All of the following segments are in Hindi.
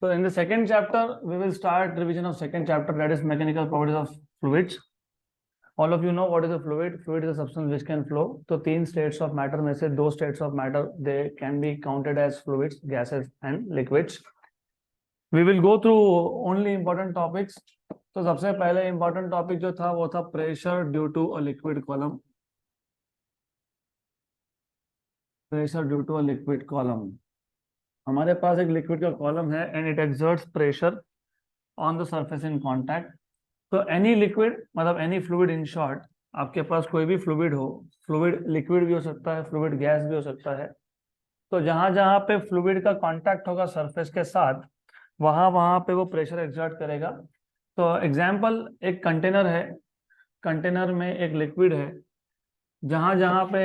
So in the second chapter, we will start revision of second chapter, that is mechanical properties of fluids. All of you know what is a fluid. Fluid is a substance which can flow. तो तीन states of matter में से दो states of matter they can be counted as fluids, gases and liquids. We will go through only important topics. तो सबसे पहले important topic जो था वो था pressure due to a liquid column. Pressure due to a liquid column. हमारे पास एक लिक्विड का कॉलम है and it exerts pressure on the surface in contact. तो एनी लिक्विड मतलब एनी फ्लूइड, इन शॉर्ट आपके पास कोई भी फ्लूइड हो, फ्लूइड लिक्विड भी हो सकता है, फ्लूइड गैस भी हो सकता है. तो जहां जहां पे फ्लूइड का कांटेक्ट होगा सरफेस के साथ, वहां वहां पे वो प्रेशर एक्सर्ट करेगा. तो एग्जांपल, एक कंटेनर है, कंटेनर में एक लिक्विड है, जहां जहां पे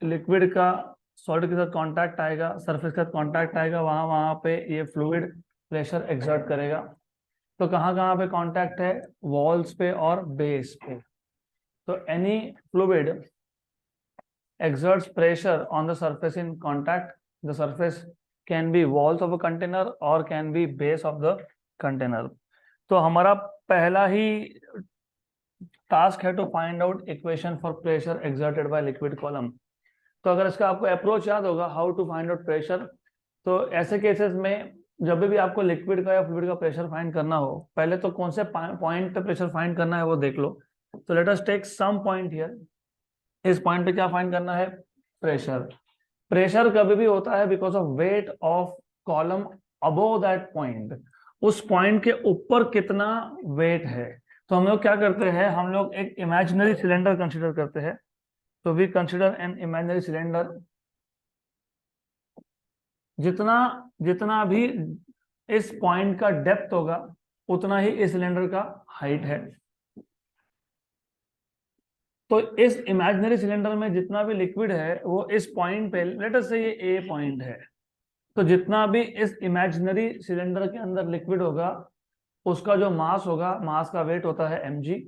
लिक्विड का सॉलिड के साथ कांटेक्ट आएगा, सरफेस के साथ कांटेक्ट आएगा, वहां वहां पे ये फ्लूइड प्रेशर एक्सर्ट करेगा. तो कहाँ कहाँ पे कांटेक्ट है? वॉल्स पे और बेस पे. तो any fluid exerts pressure on the surface in contact. The surface can be walls of a container or can be base of the container. तो हमारा पहला ही टास्क है to find out equation for pressure exerted by liquid column. तो अगर इसका आपको अप्रोच याद होगा, how to find out pressure, तो ऐसे केसेस में जब भी आपको लिक्विड का या फ्लूइड का प्रेशर फाइंड करना हो, पहले तो कौन से पॉइंट पे प्रेशर फाइंड करना है वो देख लो. तो let us take some point here. इस पॉइंट पे क्या फाइंड करना है? प्रेशर. प्रेशर कभी भी होता है because of weight of column above that point. उस पॉइंट के ऊपर कितना वेट है. तो हम लोग क्या करते हैं, हम लोग एक इमेजिनरी सिलेंडर कंसिडर करते हैं. तो we consider an imaginary cylinder. जितना जितना भी इस पॉइंट का डेप्थ होगा उतना ही इस सिलेंडर का हाइट है. तो इस इमेजिनरी सिलेंडर में जितना भी लिक्विड है वो इस पॉइंट पे, लेट अस से ये ए पॉइंट है, तो जितना भी इस इमेजिनरी सिलेंडर के अंदर लिक्विड होगा उसका जो मास होगा, मास का वेट होता है mg.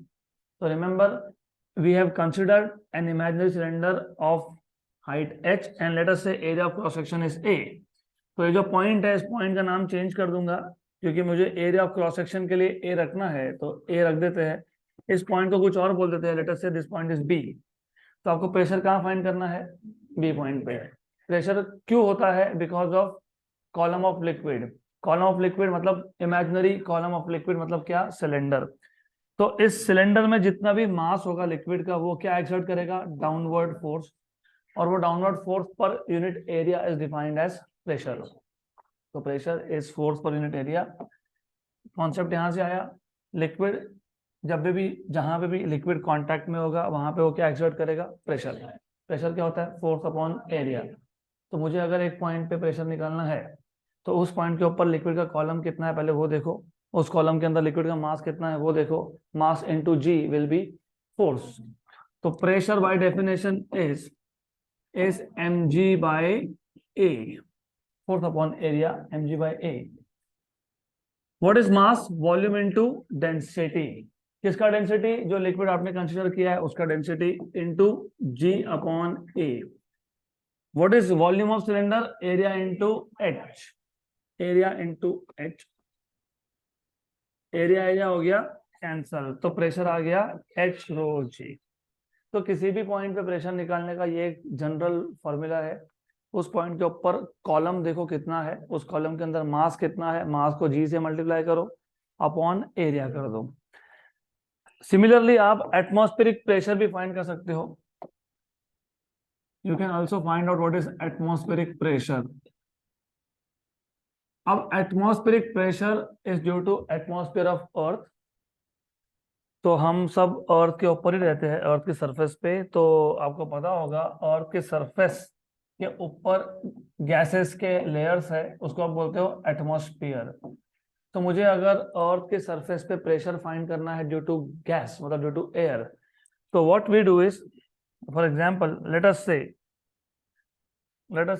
तो remember, we have considered an imaginary cylinder of height h and let us say area of cross section is a. तो ये जो पॉइंट है, इस पॉइंट का नाम चेंज कर दूंगा क्योंकि मुझे एरिया ऑफ क्रॉस सेक्शन के लिए a रखना है, तो a रख देते हैं. इस पॉइंट को कुछ और बोल देते हैं, लेट अस से दिस पॉइंट इज b. तो आपको प्रेशर कहाँ फाइंड करना है? b पॉइंट पे. प्रेशर क्यों होता है? Because of column of liquid. Column of liquid मतलब इमेजिनरी कॉलम ऑफ लिक्विड मतलब क्या? सिलेंडर. तो इस सिलेंडर में जितना भी मास होगा लिक्विड का वो क्या एक्सर्ट करेगा? Downward force. और वो downward force per unit area is defined as pressure. तो pressure is force per unit area. Concept यहां से आया. लिक्विड जब भी जहां पे भी लिक्विड कांटेक्ट में होगा वहां पे वो क्या एक्सर्ट करेगा? प्रेशर. प्रेशर क्या होता है? Force upon area. तो मुझे अगर एक पॉइंट पे प्रेशर निकालना है तो उस पॉइंट के ऊपर लिक्विड का कॉलम कितना है पहले वो देखो, उस कॉलम के अंदर लिक्विड का मास कितना है वो देखो. Mass into g will be force. तो pressure by definition is mg by a. Force upon area mg by a. What is mass? Volume into density. किसका डेंसिटी? जो लिक्विड आपने कंसीडर किया है उसका डेंसिटी इनटू g अपॉन a. What is volume of cylinder? Area into h. Area into h. Area area हो गया कैंसल, तो प्रेशर आ गया h रो g. तो किसी भी पॉइंट पे प्रेशर निकालने का ये एक जनरल फॉर्मूला है. उस पॉइंट के ऊपर कॉलम देखो कितना है, उस कॉलम के अंदर मास कितना है, मास को g से मल्टीप्लाई करो अपॉन एरिया कर दो. सिमिलरली आप एटमॉस्फेरिक प्रेशर भी फाइंड कर सकते हो. You can also find out what is atmospheric pressure. अब atmospheric pressure is due to atmosphere of earth. तो हम सब अर्थ के ऊपर ही रहते हैं, अर्थ के सरफेस पे. तो आपको पता होगा अर्थ के सरफेस के ऊपर गैसेस के लेयर्स है, उसको आप बोलते हो एटमॉस्फेयर. तो मुझे अगर अर्थ के सरफेस पे प्रेशर फाइंड करना है ड्यू टू गैस मतलब ड्यू टू एयर, तो what we do is, for example let us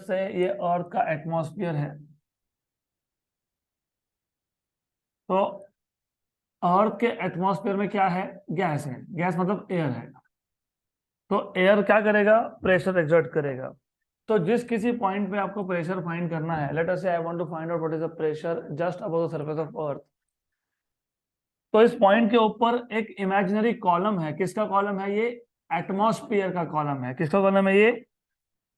say ये अर्थ का एटमॉस्फेयर है. तो अर्थ के एटमॉस्फेयर में क्या है? गैस है. गैस मतलब एयर है. तो एयर क्या करेगा? प्रेशर एक्सर्ट करेगा. तो जिस किसी पॉइंट पे आपको प्रेशर फाइंड करना है, let us say I want to find out what is the pressure just above the surface of earth, तो इस पॉइंट के ऊपर एक इमेजिनरी कॉलम है। किसका कॉलम है ये? एटमॉस्फेयर का कॉलम है। किसका कॉलम है ये?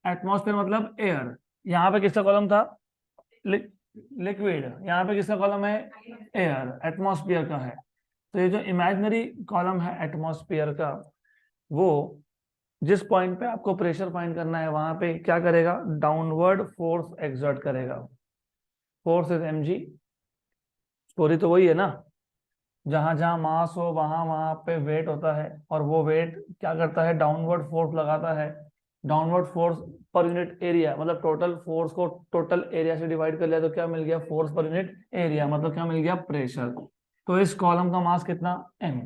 एटमॉस्फेयर मतलब एयर। यहाँ पे किसका कॉलम था? लिक्विड। यहाँ पे किसका कॉलम है? एयर। एटमॉस्फेयर का है। तो ये जो इमेजिनरी कॉलम है एटमॉस्फेयर का, वो जिस पॉइंट पे आपको प्रेशर फाइंड करना है वहां पे क्या करेगा? डाउनवर्ड फोर्स एक्सर्ट करेगा। Force is mg। स्टोरी तो वही है ना, जहां जहां मास हो वहां वहां पे वेट होता है, और वो वेट क्या करता है? डाउनवर्ड फोर्स लगाता है। Downward force per unit area, मतलब टोटल फोर्स को टोटल एरिया से डिवाइड कर लिया तो क्या मिल गया? फोर्स पर यूनिट एरिया, मतलब क्या मिल गया? प्रेशर। तो इस कॉलम का मास कितना? m।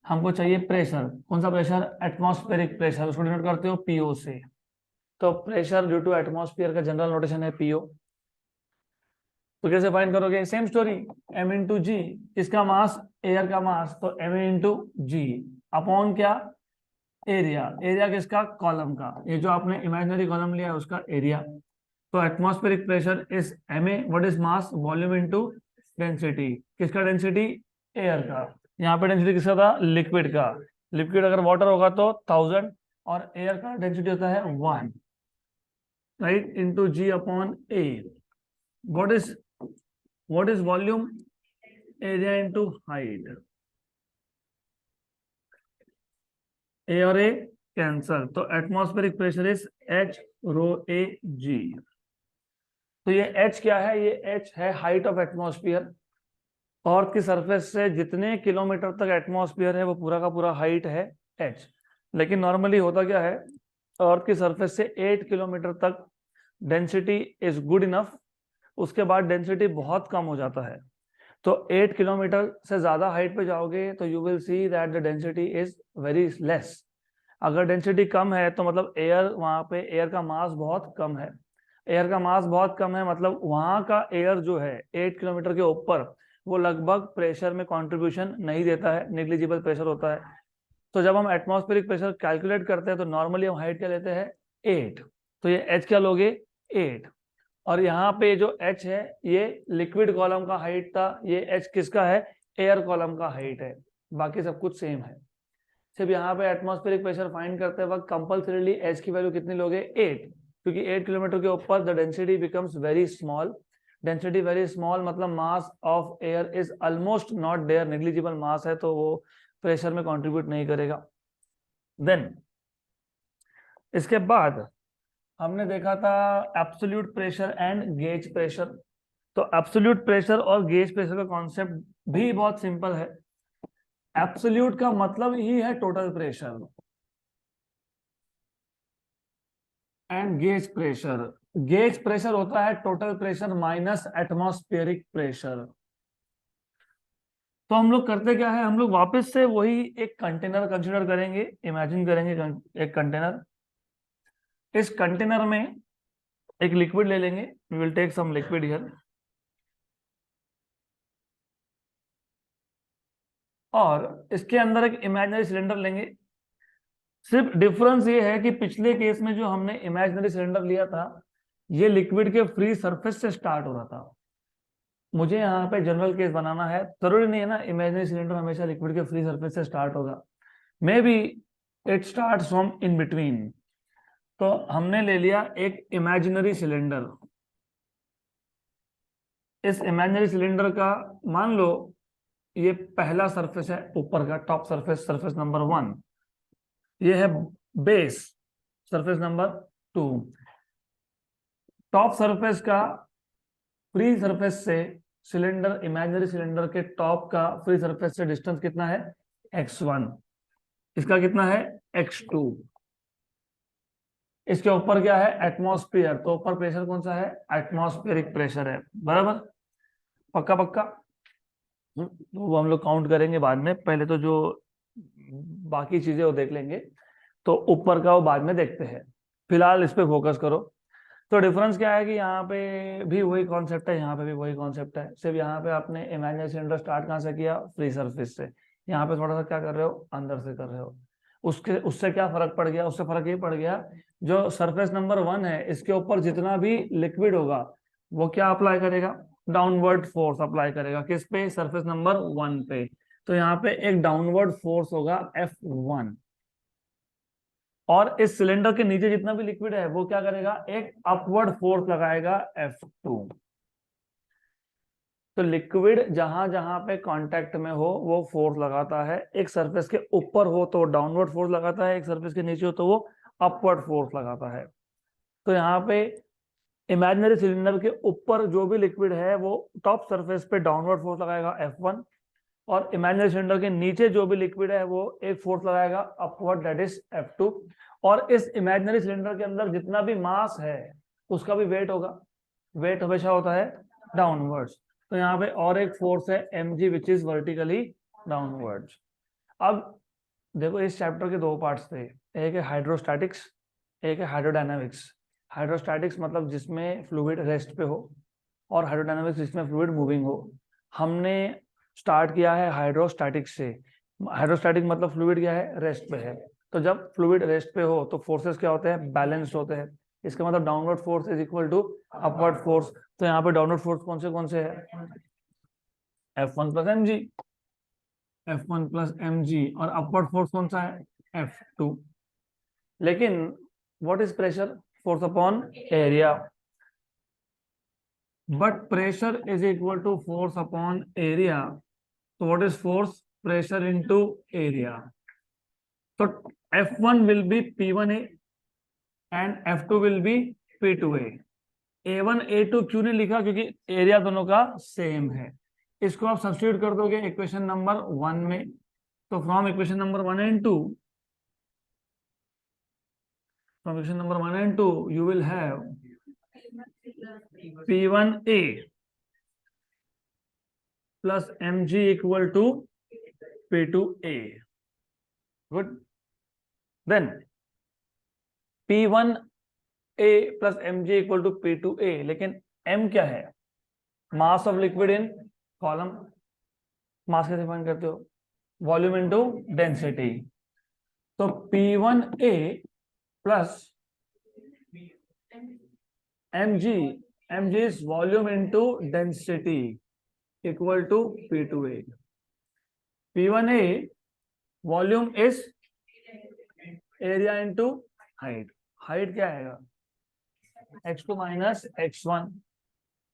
हमको चाहिए प्रेशर। कौन सा प्रेशर? Atmospheric pressure. उसको डिनोट करते हो पीओ से। तो प्रेशर ड्यू टू एटमॉस्फेयर का जनरल नोटेशन है पीओ। तो कैसे फाइंड करोगे? सेम स्टोरी, m इंटू जी। किसका मास? एयर का मास, तो m इंटू जी अपॉन क्या? एरिया। एरिया किसका? कॉलम का। ये जो आपने इमेजिनरी कॉलम लिया है उसका एरिया। तो atmospheric pressure is ma, what is mass? Volume into density. किसका डेंसिटी? एयर का। यहाँ पे डेंसिटी किसका था? लिक्विड का। लिक्विड अगर वाटर होगा तो 1000, और एयर का डेंसिटी होता है 1, right, into g upon a. What is volume? Area into height. A और ए कैंसल, तो atmospheric pressure is H rho a g. तो ये एच क्या है? ये एच है हाइट ऑफ एटमॉस्फेयर। अर्थ की सरफेस से जितने किलोमीटर तक एटमॉस्फेयर है वो पूरा का पूरा हाइट है एच। लेकिन नॉर्मली होता क्या है? अर्थ की सरफेस से 8 किलोमीटर तक डेंसिटी इज गुड इनफ। उसके बाद डेंसिटी बहुत कम हो जाता है। तो 8 किलोमीटर से ज्यादा हाइट पे जाओगे तो you will see that the density is very less. अगर डेंसिटी कम है तो मतलब एयर, वहां पे एयर का मास बहुत कम है। एयर का मास बहुत कम है मतलब वहां का एयर जो है 8 किलोमीटर के ऊपर, वो लगभग प्रेशर में कंट्रीब्यूशन नहीं देता है, नेग्लिजिबल प्रेशर होता है। तो जब हम एटमॉस्फेरिक प्रेशर कैलकुलेट करते हैं तो नॉर्मली हम हाइट क्या लेते हैं? 8। तो ये एच क्या लोगे? 8। और यहाँ पे जो एच है ये लिक्विड कॉलम का हाइट था, ये एच किसका है? एयर कॉलम का हाइट है। बाकी सब कुछ सेम है। सिर्फ यहाँ पे एटमॉस्फेरिक प्रेशर फाइंड करते वक्त कंपल्सरीली एच की वैल्यू कितनी लोगे? 8, क्योंकि 8 किलोमीटर के ऊपर the density becomes very small. Density very small मतलब mass of air is almost not there, negligible mass है, तो वो प्रेशर में कंट्रीब्यूट नहीं करेगा। देन इसके बाद हमने देखा था absolute pressure and gauge pressure. तो एब्सोल्यूट प्रेशर और गेज प्रेशर का कॉन्सेप्ट भी बहुत सिंपल है। एब्सोल्यूट का मतलब ही है total pressure, and gauge pressure होता है total pressure minus atmospheric pressure. तो हम लोग करते क्या है? हम लोग वापस से वही एक कंटेनर कंसीडर करेंगे, इमेजिन करेंगे एक कंटेनर। इस कंटेनर में एक लिक्विड ले लेंगे, we will take some liquid here, और इसके अंदर एक इमेजिनरी सिलेंडर लेंगे। सिर्फ डिफरेंस ये है कि पिछले केस में जो हमने इमेजिनरी सिलेंडर लिया था ये लिक्विड के फ्री सरफेस से स्टार्ट हो रहा था। मुझे यहाँ पे जनरल केस बनाना है, जरूरी नहीं है ना इमेजिनरी सिलेंडर हमेशा लिक्विड के फ्री सरफेस से स्टार्ट होगा। May be it start from in between. तो हमने ले लिया एक इमेजिनरी सिलेंडर। इस इमेजिनरी सिलेंडर का मान लो ये पहला सरफेस है, ऊपर का टॉप सरफेस, सरफेस नंबर 1। ये है base, surface number 2। Top surface का फ्री सरफेस से सिलेंडर, इमेजिनरी सिलेंडर के टॉप का फ्री सरफेस से डिस्टेंस कितना है? x1। इसका कितना है? x2। इसके ऊपर क्या है? एटमॉस्फेयर। तो ऊपर प्रेशर कौन सा है? एटमॉस्फेरिक प्रेशर है, बराबर? पक्का पक्का। तो वो हम लोग काउंट करेंगे बाद में, पहले तो जो बाकी चीजें वो देख लेंगे, तो ऊपर का वो बाद में देखते हैं। फिलहाल इस पे फोकस करो। तो डिफरेंस क्या है कि यहाँ पे भी वही कॉन्सेप्ट है, यहाँ पे भी वही कॉन्सेप्ट है, सिर्फ यहाँ पे आपने इमेजिनरी सिलेंडर स्टार्ट कहाँ से किया? फ्री सरफेस से। यहाँ पे थोड़ा सा क्या कर रहे हो? अंदर से कर रहे हो। उसके उससे क्या फर्क पड़ गया? उससे फर्क ये पड़ गया जो सरफेस नंबर 1 है इसके ऊपर जितना भी लिक्विड होगा वो क्या अप्लाई करेगा, डाउनवर्ड फोर्स अप्लाई करेगा। किस पे, सरफेस नंबर 1 पे। तो यहाँ पे एक डाउनवर्ड फोर्स होगा F1, और इस सिलेंडर के नीचे जितना भी लिक्विड है वो क्या करेगा, एक अपवर्ड फोर्स लगाएगा F2। तो लिक्विड जहां जहां पे कांटेक्ट में हो वो फोर्स लगाता है। एक सरफेस के ऊपर हो तो डाउनवर्ड फोर्स लगाता है, एक सरफेस के नीचे हो तो वो अपवर्ड फोर्स लगाता है। तो यहाँ पे इमेजिनरी सिलेंडर के ऊपर जो भी लिक्विड है वो टॉप सरफेस पे डाउनवर्ड फोर्स लगाएगा F1, और इमेजिनरी सिलेंडर के नीचे जो भी लिक्विड है वो एक फोर्स लगाएगा अपवर्ड, दैट इज F2। और इस इमेजिनरी सिलेंडर के अंदर जितना भी मास है उसका भी वेट होगा, वेट हमेशा होता है डाउनवर्ड्स। तो यहाँ पे और एक फोर्स है mg which is vertically downwards. अब देखो इस चैप्टर के दो पार्ट्स थे, एक है हाइड्रोस्टैटिक्स, एक है हाइड्रोडायनामिक्स। हाइड्रोस्टैटिक्स मतलब जिसमें फ्लूइड रेस्ट पे हो, और हाइड्रोडायनामिक्स जिसमें फ्लूइड मूविंग हो। हमने स्टार्ट किया है हाइड्रोस्टैटिक्स से। हाइड्रोस्टैटिक मतलब फ्लूइड क्या है, रेस्ट पे है। तो जब फ्लूइड रेस्ट पे हो तो फोर्सेस क्या होते हैं, बैलेंस्ड होते हैं। इसका मतलब downward force is equal to upward force. तो यहाँ पे डाउनवर्ड फोर्स कौन से है, F1 plus m g, F1 plus m g, और अपवर्ड फोर्स कौन सा है, F2। लेकिन what is pressure, force upon area, but pressure is equal to force upon area. तो what is force, pressure into area. तो F1 will be P1A and F2 will be P2A। A1 A2 क्यों नहीं लिखा, क्योंकि एरिया दोनों का सेम है। इसको आप सब्स्टिट्यूट कर दोगे इक्वेशन नंबर 1 में। तो from equation number 1 and 2, from equation number 1 and 2 you will have P1A plus mg equal to P2A. Good. Then P1A plus mg equal to P2A, लेकिन m क्या है, mass of liquid in column. Mass कैसे फाइंड करते हो, वॉल्यूम इनटू डेंसिटी। तो P1A plus mg is volume into density equal to P2A. P1A volume is area into height. Height क्या आएगा, x2 माइनस x1।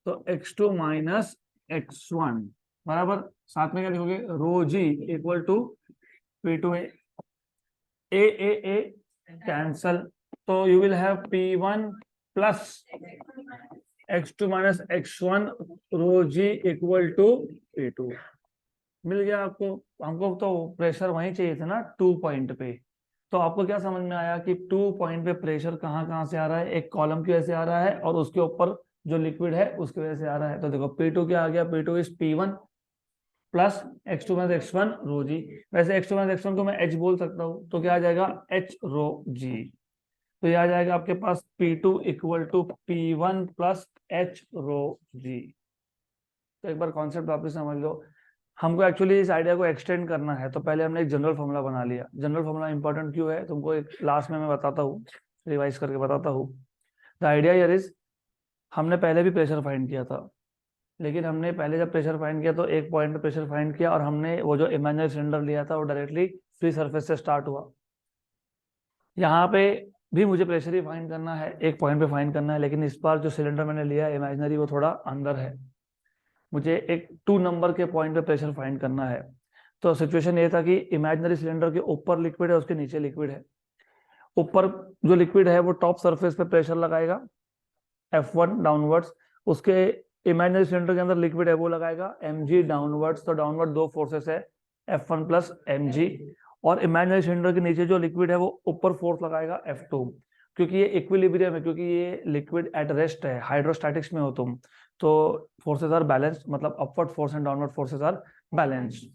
तो x2 माइनस x1 बराबर, साथ में क्या लिखोगे, rho g equal to P2A। A cancel, तो you will have P1 plus x2 minus x1 rho g equal to P2। मिल गया आपको। हमको तो प्रेशर वहीं चाहिए था ना, 2 पॉइंट पे। तो आपको क्या समझ में आया कि 2 पॉइंट पे प्रेशर कहाँ से आ रहा है, एक कॉलम की वजह से आ रहा है और उसके ऊपर जो लिक्विड है उसकी वजह से आ रहा है। तो देखो P2 क्या आ गया, P2 is P1 plus x2 minus x1 rho जी। वैसे x2 माइनस x1 को मैं h बोल सकता हूँ, तो क्या आ जाएगा, h रो जी। तो ये आ जाएगा आपके पास P2 equal to P1 plus h rho g. तो एक बार कॉन्सेप्ट वापस समझ लो। हमको एक्चुअली इस आइडिया को एक्सटेंड करना है, तो पहले हमने एक जनरल फॉर्मूला बना लिया। जनरल फॉर्मूला इंपॉर्टेंट क्यों है तुमको एक लास्ट में मैं बताता हूँ, रिवाइज करके बताता हूँ। द आइडिया हियर इज, हमने पहले भी प्रेशर फाइंड किया था, लेकिन हमने पहले जब प्रेशर फाइंड किया तो एक पॉइंट पे प्रेशर फाइंड किया और हमने वो जो इमेजिनरी सिलेंडर लिया था वो डायरेक्टली फ्री सरफेस से स्टार्ट हुआ। यहाँ पे भी मुझे प्रेशर ही फाइंड करना है, एक पॉइंट पे फाइंड करना है, लेकिन इस बार जो सिलेंडर मैंने लिया है इमेजिनरी वो थोड़ा अंदर है। मुझे एक 2 नंबर के पॉइंट पे प्रेशर फाइंड करना है। तो सिचुएशन ये था कि इमेजिनरी सिलेंडर के ऊपर लिक्विड है, उसके नीचे लिक्विड है। ऊपर जो लिक्विड है वो टॉप सरफेस पे प्रेशर लगाएगा F1 डाउनवर्ड्स, उसके इमेजिनरी सिलेंडर के अंदर लिक्विड है वो लगाएगा mg डाउनवर्ड्स। तो डाउनवर्ड दो फोर्सेस है F1 प्लस mg, और इमेजिनरी सिलेंडर के नीचे जो लिक्विड है वो ऊपर फोर्स लगाएगा F2। क्योंकि ये इक्विलिब्रियम है, क्योंकि ये लिक्विड एट रेस्ट है, हाइड्रोस्टैटिक्स में हो तुम, तो फोर्सेस आर बैलेंस्ड, मतलब upward force and downward forces are balanced.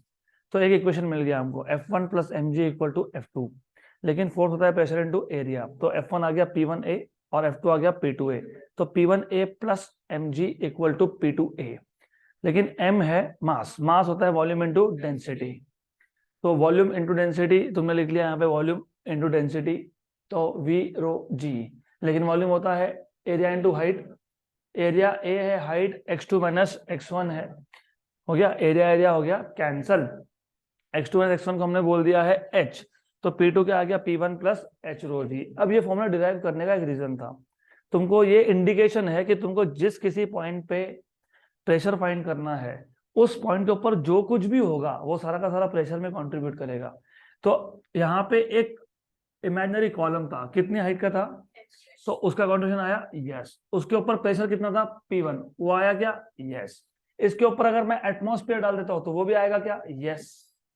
तो एक इक्वेशन मिल गया हमको, F1 plus mg equal to F2। लेकिन फोर्स होता है प्रेशर इनटू एरिया। तो F1 आ गया P1A और F2 आ गया P2A। तो P1A plus mg equal to P2A। लेकिन m है मास, मास होता है वॉल्यूम इनटू डेंसिटी। तो वॉल्यूम इनटू डेंसिटी तुमने लिख लिया यहाँ पे, वॉल्यूम इनटू डेंसिटी तो वी रो जी, लेकिन वॉल्यूम होता है area into height. Area A है, हाइट x2 माइनस x1 है, हो गया एरिया एरिया हो गया कैंसल। x2 माइनस x1 को हमने बोल दिया है h, तो P2 क्या आ गया P1 प्लस h रो जी। अब ये फॉर्मूला डिराइव करने का एक रीजन था, तुमको ये इंडिकेशन है कि तुमको जिस किसी पॉइंट पे प्रेशर फाइंड करना है, उस पॉइंट के ऊपर जो कुछ भी होगा वो सारा का सारा प्रेशर में कंट्रीब्यूट करेगा। तो यहाँ पे एक इमेजिनरी कॉलम था, कितनी हाइट का था, तो उसका कंट्रीब्यूशन आया यस। उसके ऊपर प्रेशर कितना था P1, वो आया क्या यस। इसके ऊपर अगर मैं एटमॉस्फेयर डाल देता हूं तो वो भी आएगा क्या यस।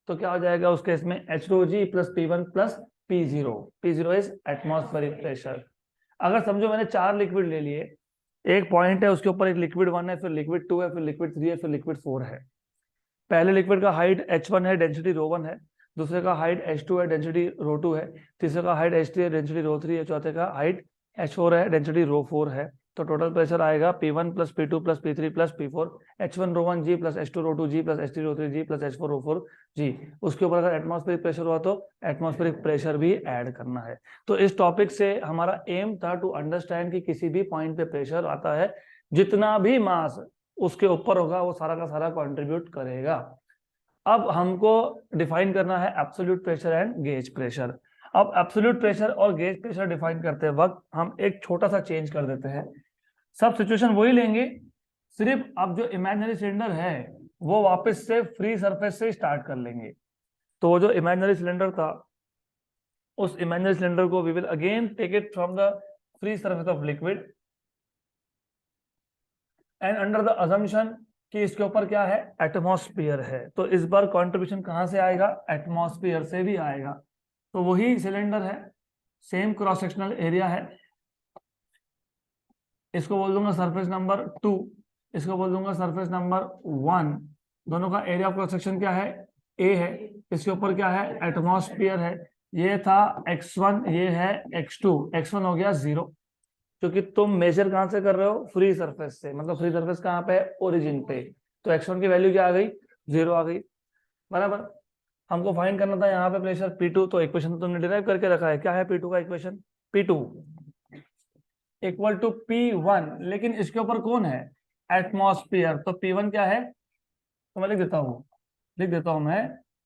तो क्या हो जाएगा उस केस में H rho g plus P1 plus P0। P0 is atmospheric pressure. अगर समझो मैंने 4 लिक्विड ले लिए, एक पॉइंट है उसके ऊपर एक लिक्विड 1 है, फिर लिक्विड 2 है, फिर लिक्विड 3 है, फिर लिक्विड 4 है। पहले लिक्विड का हाइट H1 है, डेंसिटी ρ1 है, दूसरे का हाइट H2 है, डेंसिटी ρ2 है, तीसरे का हाइट H3 है, डेंसिटी ρ3 है, चौथे का हाइट H4 है, डेंसिटी ρ4 है। तो टोटल प्रेशर आएगा P1 plus P2 plus P3 plus P4, H1 ρ1 जी प्लस H2 ρ2 जी प्लस H3 ρ3 जी प्लस H4 ρ4 जी। उसके ऊपर अगर एटमॉस्फेरिक प्रेशर हुआ तो एटमॉस्फेरिक प्रेशर भी ऐड करना है। तो इस टॉपिक से हमारा एम था टू अंडरस्टैंड कि किसी भी पॉइंट पे प्रेशर आता है, जितना भी मास उसके ऊपर होगा वो सारा का सारा कंट्रीब्यूट करेगा। अब हमको डिफाइन करना है absolute pressure and gauge pressure. अब एब्सोल्यूट प्रेशर और गेज प्रेशर डिफाइन करते वक्त हम एक छोटा सा चेंज कर देते हैं। सब सिचुएशन वही लेंगे, सिर्फ अब जो इमेजिनरी सिलेंडर है वो वापस से फ्री सरफेस से स्टार्ट कर लेंगे। तो वो जो इमेजिनरी सिलेंडर था, उस इमेजिनरी सिलेंडर को we will again take it from the free surface of liquid and under the assumption कि इसके ऊपर क्या है एटमॉस्फेयर है। तो इस बार कंट्रीब्यूशन कहां से आएगा, एटमॉस्फेयर से भी आएगा। तो वही सिलेंडर है, सेम क्रॉस सेक्शनल एरिया है, इसको बोल दूंगा सरफेस नंबर 2, इसको बोल दूंगा सरफेस नंबर 1। दोनों का एरिया ऑफ क्रॉस सेक्शन क्या है ए है, इसके ऊपर क्या है एटमॉस्फेयर है। ये था x1, ये है x2, x1 हो गया 0, क्योंकि तुम मेजर कहां से कर रहे हो फ्री सरफेस से, मतलब फ्री सरफेस कहां पे है ओरिजिन पे। तो x1 की वैल्यू क्या आ गई 0 आ गई, बराबर। हमको फाइंड करना था यहाँ पे प्रेशर P2, तो इक्वेशन तो तुमने डिराइव करके रखा है, क्या है P2 का equation, P2 equal to P1, लेकिन इसके ऊपर कौन है एटमॉस्फेयर, तो P1 क्या है, तो मैं लिख देता हूं मैं,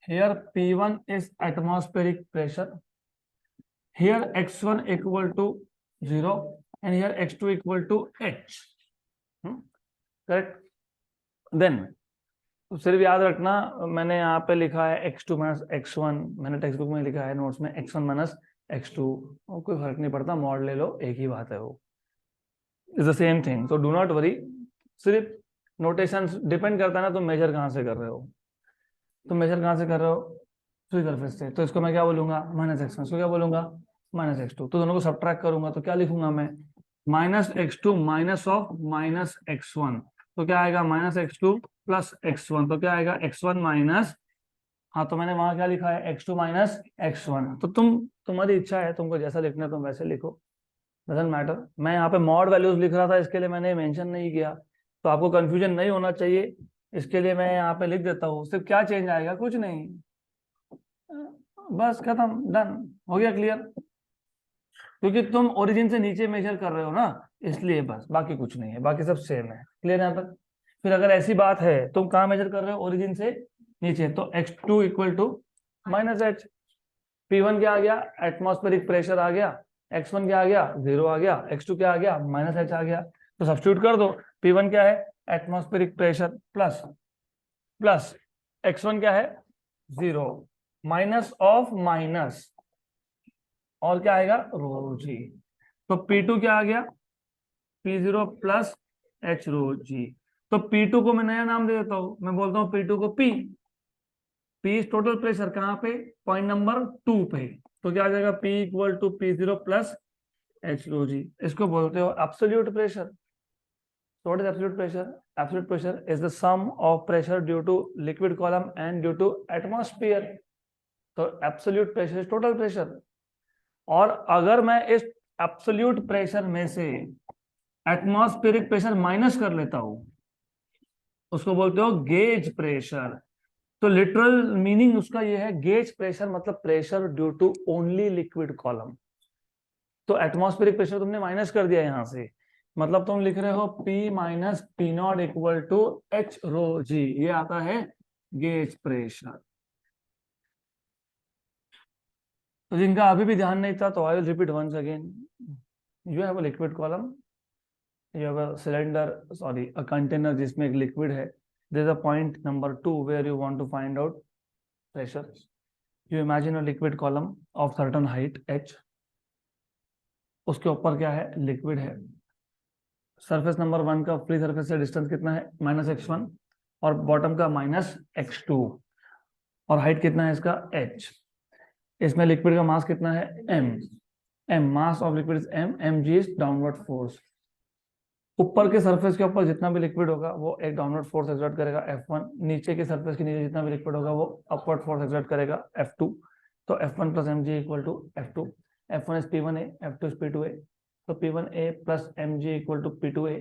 here P1 is atmospheric pressure, here x1 equal to 0 and here x2 equal to h, correct. Then सिर्फ याद रखना, मैंने यहाँ पे लिखा है x2 माइनस x1, मैंने टेक्स्ट बुक में लिखा है नोट्स में x1 माइनस x2, और कोई फर्क नहीं पड़ता, मॉड ले लो एक ही बात है, वो इज द सेम थिंग। तो डू नॉट वरी, सिर्फ नोटेशन डिपेंड करता है ना तुम मेजर कहाँ से कर रहे हो, तुम मेजर कहाँ से कर रहे हो फ्री सरफेस से। तो इसको मैं क्या बोलूंगा माइनस x1, इसको क्या बोलूंगा माइनस x2। तो दोनों को सब्ट्रैक्ट करूंगा तो क्या लिखूंगा मैं minus x2 minus of minus x1, तो क्या आएगा माइनस x2 प्लस x1, तो क्या आएगा x1 माइनस, हाँ तो मैंने वहां क्या लिखा है x2 माइनस x1। तो तुम्हारी इच्छा है, तुमको जैसा लिखना है तुम वैसे लिखो, डजंट मैटर। मैं यहाँ पे मॉड वैल्यूज लिख रहा था, इसके लिए मैंने मेंशन नहीं किया, तो आपको कंफ्यूजन नहीं होना चाहिए, इसके लिए मैं यहाँ पे लिख देता हूँ। सिर्फ क्या चेंज आएगा, कुछ नहीं, बस खत्म, डन हो गया, क्लियर। क्योंकि तुम ओरिजिन से नीचे मेजर कर रहे हो ना, इसलिए बस, बाकी कुछ नहीं है, बाकी सब सेम है, क्लियर यहाँ तक। फिर अगर ऐसी बात है तुम कहाँ मेजर कर रहे हो ओरिजिन से नीचे, तो x2 equal to minus H, P1 क्या आ गया एटमॉस्फेरिक प्रेशर आ गया, x1 क्या आ गया 0 आ गया, x2 क्या आ गया माइनस एच आ गया। तो सब्स्टिट्यूट कर दो, P1 क्या है atmospheric pressure plus plus x1 क्या है 0 माइनस ऑफ माइनस, और क्या आएगा रो जी। तो P2 क्या आ गया P0 plus H rho g. तो P2 को मैं नया नाम दे देता हूं, मैं बोलता हूं P2 को P टोटल प्रेशर कहां पे पॉइंट नंबर 2 पे, तो क्या आ जाएगा P equal to P0 plus H rho g. इसको बोलते हो absolute pressure. So what is absolute pressure? Absolute pressure is the sum of pressure due to liquid column and due to atmosphere. तो absolute pressure is total pressure। और अगर मैं इस एब्सोल्यूट प्रेशर में से एटमॉस्फेरिक प्रेशर माइनस कर लेता हूं, उसको बोलते हो गेज प्रेशर। तो लिटरल मीनिंग उसका ये है, गेज प्रेशर मतलब pressure due to only liquid column. तो एटमॉस्फेरिक प्रेशर तुमने माइनस कर दिया यहां से, मतलब तुम लिख रहे हो P minus p naught equal to h rho g, ये आता है गेज प्रेशर। तो जिनका अभी भी ध्यान नहीं था तो I will repeat once again. You have a liquid column, you have a cylinder, sorry, a container जिसमें एक liquid है. There is a point number 2 where you want to find out pressure. You imagine a liquid column of certain height h. उसके ऊपर क्या है, liquid है. सरफेस नंबर 1 का फ्री सरफेस से डिस्टेंस कितना है, -x1, और बॉटम का -x2, और हाइट कितना है इसका h. इसमें लिक्विड का मास कितना है, m mass of liquid is m, mg is downward force. ऊपर के सरफेस के ऊपर जितना भी लिक्विड होगा वो एक डाउनवर्ड फोर्स एक्सर्ट करेगा F1, नीचे के सरफेस के नीचे जितना भी लिक्विड होगा वो अपवर्ड फोर्स एक्सर्ट करेगा F2. तो F1 plus mg equal to F2. F1 is P1A, F2 is P2A. तो P1A plus mg equal to P2A.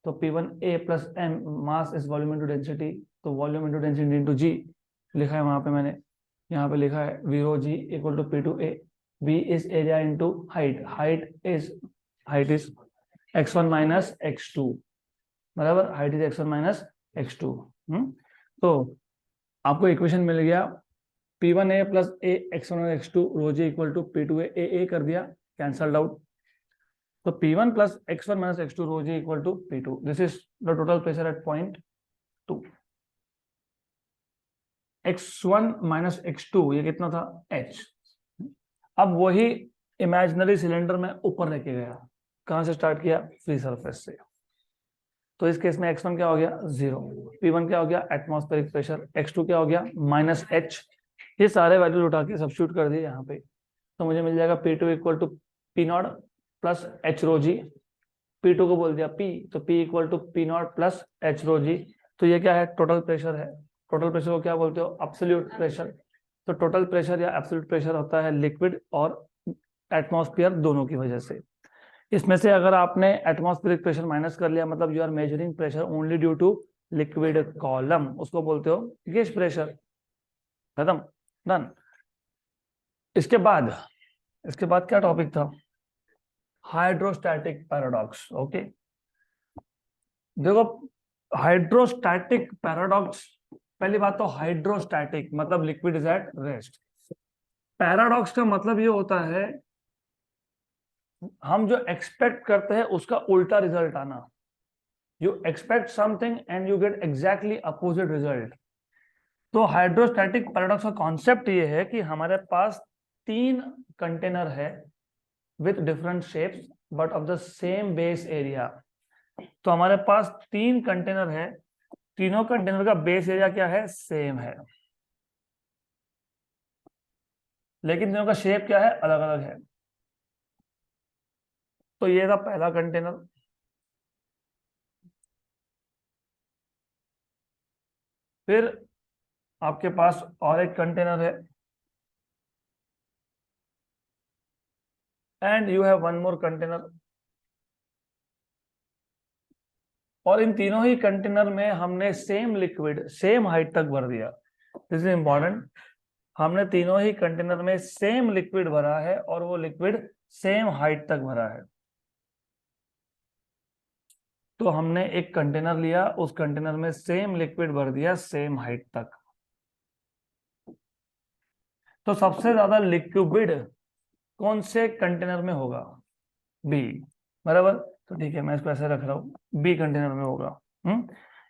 तो P1A plus m mass is volume into density, तो volume into density into g लिखा है वहां पे मैंने, यहाँ पे लिखा है V rho g equal to P2A. V is area into height, height is x1 minus x2, बराबर, height is x1 minus x2. तो आपको इक्वेशन मिल गया P1A प्लस A x1 और x2 rho g equal to P2A. A कर दिया, कैंसल्ड आउट. तो P1 plus x1 minus x2 rho g equal to P2. This is the total pressure at point 2. x1 minus x2 ये कितना था, h. अब वही इमेजिनरी सिलेंडर में ऊपर लेके गया, कहां से स्टार्ट किया, फ्री सरफेस से. तो इस केस में x1 क्या हो गया, 0. P1 क्या हो गया, एटमॉस्फेरिक प्रेशर. x2 क्या हो गया, -h. ये सारे वैल्यूज उठा के सब्स्टिट्यूट कर दिए यहाँ पे, तो मुझे मिल जाएगा P2 equal to p naught plus h rho g. P2 को बोल दिया P, तो P equal to p naught plus h rho g. तो ये क्या है, टोटल प्रेशर है. टोटल प्रेशर को क्या बोलते हो, एब्सोल्यूट प्रेशर. तो टोटल प्रेशर या एब्सोल्यूट प्रेशर होता है लिक्विड और एटमॉस्फेयर दोनों की वजह से. इसमें से अगर आपने एटमॉस्फेरिक प्रेशर माइनस कर लिया, मतलब you are measuring pressure only due to liquid column, उसको बोलते हो गेज प्रेशर. खत्म, डन. इसके बाद क्या टॉपिक था, हाइड्रोस्टैटिक पैराडॉक्स. ओके, देखो हाइड्रोस्टैटिक पैराडॉक्स, पहली बात तो हाइड्रोस्टैटिक मतलब liquid is at rest. Paradox का मतलब ये होता है हम जो एक्सपेक्ट करते हैं उसका उल्टा रिजल्ट आना. You expect something and you get exactly opposite result. तो हाइड्रोस्टैटिक पैराडॉक्स का कॉन्सेप्ट ये है कि हमारे पास 3 कंटेनर है with different shapes but of the same base area. तो हमारे पास 3 कंटेनर है, तीनों कंटेनर का बेस एरिया क्या है, सेम है, लेकिन तीनों का शेप क्या है, अलग अलग है. तो ये था पहला कंटेनर. फिर आपके पास और एक कंटेनर है, and you have one more container. और इन तीनों ही कंटेनर में हमने सेम लिक्विड सेम हाइट तक भर दिया. This is important. हमने तीनों ही कंटेनर में सेम लिक्विड भरा है और वो लिक्विड सेम हाइट तक भरा है. तो हमने एक कंटेनर लिया, उस कंटेनर में सेम लिक्विड भर दिया सेम हाइट तक. तो सबसे ज्यादा लिक्विड कौन से कंटेनर में होगा, बी, बराबर. तो ठीक है, मैं इसको ऐसे रख रहा हूँ, बी कंटेनर में होगा.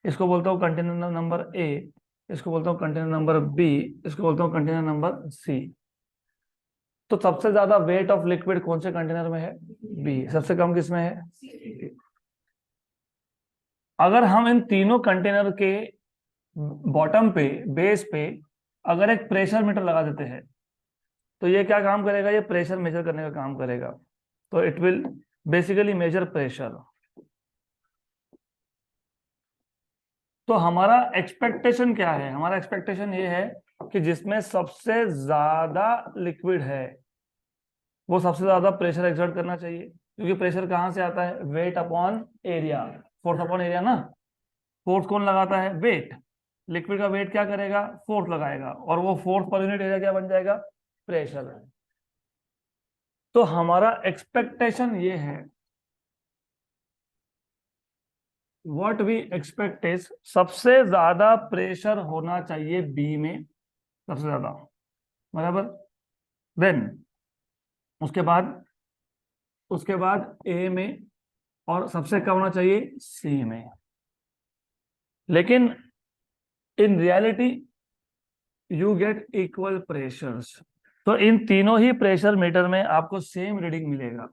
इसको बोलता हूँ कंटेनर नंबर ए, इसको बोलता हूँ कंटेनर नंबर बी, इसको बोलता हूँ कंटेनर नंबर सी. तो सबसे ज्यादा वेट ऑफ लिक्विड कौन से कंटेनर में है, बी. सबसे कम किस में है. अगर हम इन तीनों कंटेनर के बॉटम पे, बेस पे अगर एक प्रेशर मीटर लगा देते हैं तो ये क्या काम करेगा, ये प्रेशर मेजर करने का काम करेगा. तो it will basically major pressure. तो हमारा एक्सपेक्टेशन क्या है, हमारा एक्सपेक्टेशन ये है कि जिसमें सबसे ज्यादा लिक्विड है वो सबसे ज्यादा प्रेशर एक्सर्ट करना चाहिए, क्योंकि प्रेशर कहां से आता है, weight upon area, force upon area ना. फोर्स कौन लगाता है, वेट. लिक्विड का वेट क्या करेगा, फोर्स लगाएगा, और वो फोर्स पर यूनिट एरिया क्या बन जाएगा, प्रेशर. तो हमारा एक्सपेक्टेशन ये है, व्हाट वी एक्सपेक्ट इज सबसे ज्यादा प्रेशर होना चाहिए बी में, सबसे ज्यादा, बराबर। देन उसके बाद ए में, और सबसे कम होना चाहिए सी में। लेकिन in reality you get equal pressures, तो इन तीनों ही प्रेशर मीटर में आपको सेम रीडिंग मिलेगा।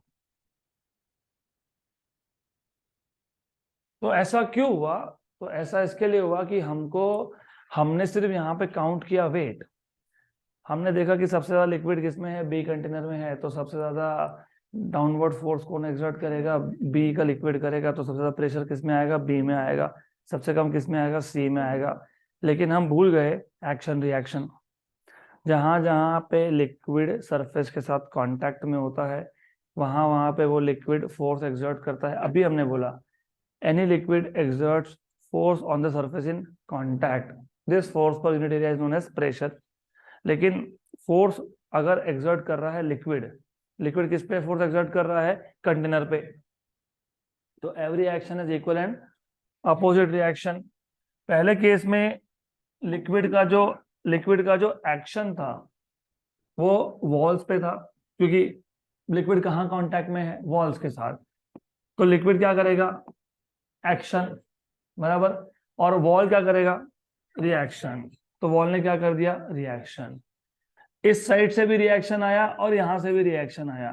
तो ऐसा क्यों हुआ? तो ऐसा इसके लिए हुआ कि हमने सिर्फ यहाँ पे काउंट किया वेट। हमने देखा कि सबसे ज्यादा लिक्विड किसमें है, बी कंटेनर में है, तो सबसे ज्यादा डाउनवर्ड फोर्स कौन एक्सर्ट करेगा, बी का लिक्विड करेगा, तो सबसे ज्यादा प्रेशर किसमें आएगा, बी में आएगा। सबसे कम किसमें आएगा, सी में आएगा। लेकिन हम भूल गए एक्शन रिएक्शन। जहां जहां पे लिक्विड सरफेस के साथ कांटेक्ट में होता है, वहां वहां पे वो लिक्विड फोर्स एक्सर्ट करता है। अभी हमने बोला any liquid exerts force on the surface in contact, this force per unit area is known as pressure। लेकिन फोर्स अगर एक्सर्ट कर रहा है लिक्विड किस पे फोर्स एक्सर्ट कर रहा है, कंटेनर पे, तो every action is equal and opposite reaction. पहले केस में लिक्विड का जो एक्शन था वो वॉल्स पे था, क्योंकि लिक्विड कहाँ कांटेक्ट में है, वॉल्स के साथ। तो लिक्विड क्या करेगा, एक्शन, बराबर। और वॉल क्या करेगा, रिएक्शन। तो वॉल ने क्या कर दिया, रिएक्शन। इस साइड से भी रिएक्शन आया और यहां से भी रिएक्शन आया,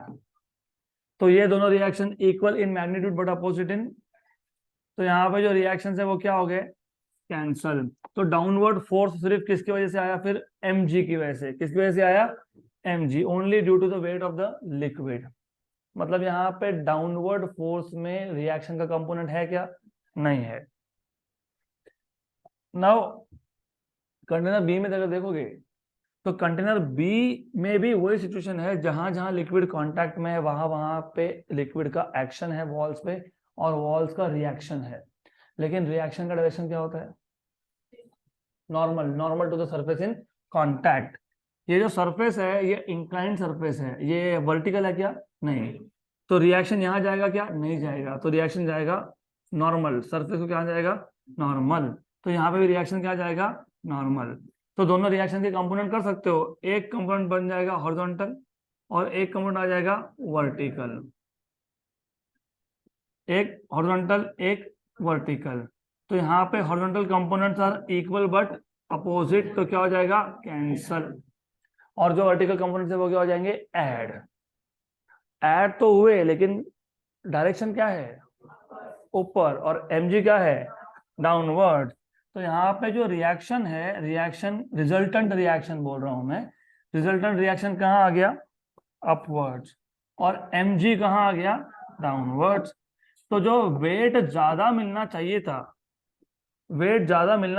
तो ये दोनों reaction equal in magnitude but opposite in, तो यहाँ पे जो रिएक्शन है वो क्या हो गए, कैंसल। तो डाउनवर्ड फोर्स सिर्फ किसकी वजह से आया, फिर mg की वजह से। किसकी वजह से आया, mg, only due to the weight of the liquid. मतलब यहाँ पे डाउनवर्ड फोर्स में रिएक्शन का कंपोनेंट है क्या, नहीं है। नाउ कंटेनर बी में अगर देखोगे तो कंटेनर बी में भी वही सिचुएशन है, जहां जहां लिक्विड कांटेक्ट में है वहां वहां पे लिक्विड का एक्शन है वॉल्स पे, और वॉल्स का रिएक्शन है। लेकिन रिएक्शन का डायरेक्शन क्या होता है, normal to the surface in contact. ये जो सरफेस है ये इंक्लाइंड सरफेस है, ये वर्टिकल है क्या, नहीं। तो रिएक्शन यहाँ जाएगा क्या, नहीं जाएगा। तो रिएक्शन जाएगा नॉर्मल, सरफेस को क्या जाएगा, नॉर्मल। तो यहाँ पे भी रिएक्शन क्या जाएगा, नॉर्मल। तो दोनों रिएक्शन के कंपोनेंट कर सकते हो, एक कंपोनेंट बन जाएगा हॉरिजॉन्टल और एक कंपोनेंट आ जाएगा वर्टिकल, एक हॉरिजॉन्टल एक वर्टिकल। तो यहाँ पे horizontal components are equal but opposite, तो क्या हो जाएगा, कैंसल। और जो वर्टिकल कंपोनेंट्स है वो क्या हो जाएंगे, ऐड तो हुए, लेकिन डायरेक्शन क्या है, ऊपर, और mg क्या है, डाउनवर्ड। तो यहाँ पे जो रिएक्शन है, रिजल्टेंट रिएक्शन बोल रहा हूं मैं, रिजल्टेंट रिएक्शन कहाँ आ गया, अपवर्ड्स, और mg कहाँ आ गया, डाउनवर्ड्स। तो जो वेट ज्यादा मिलना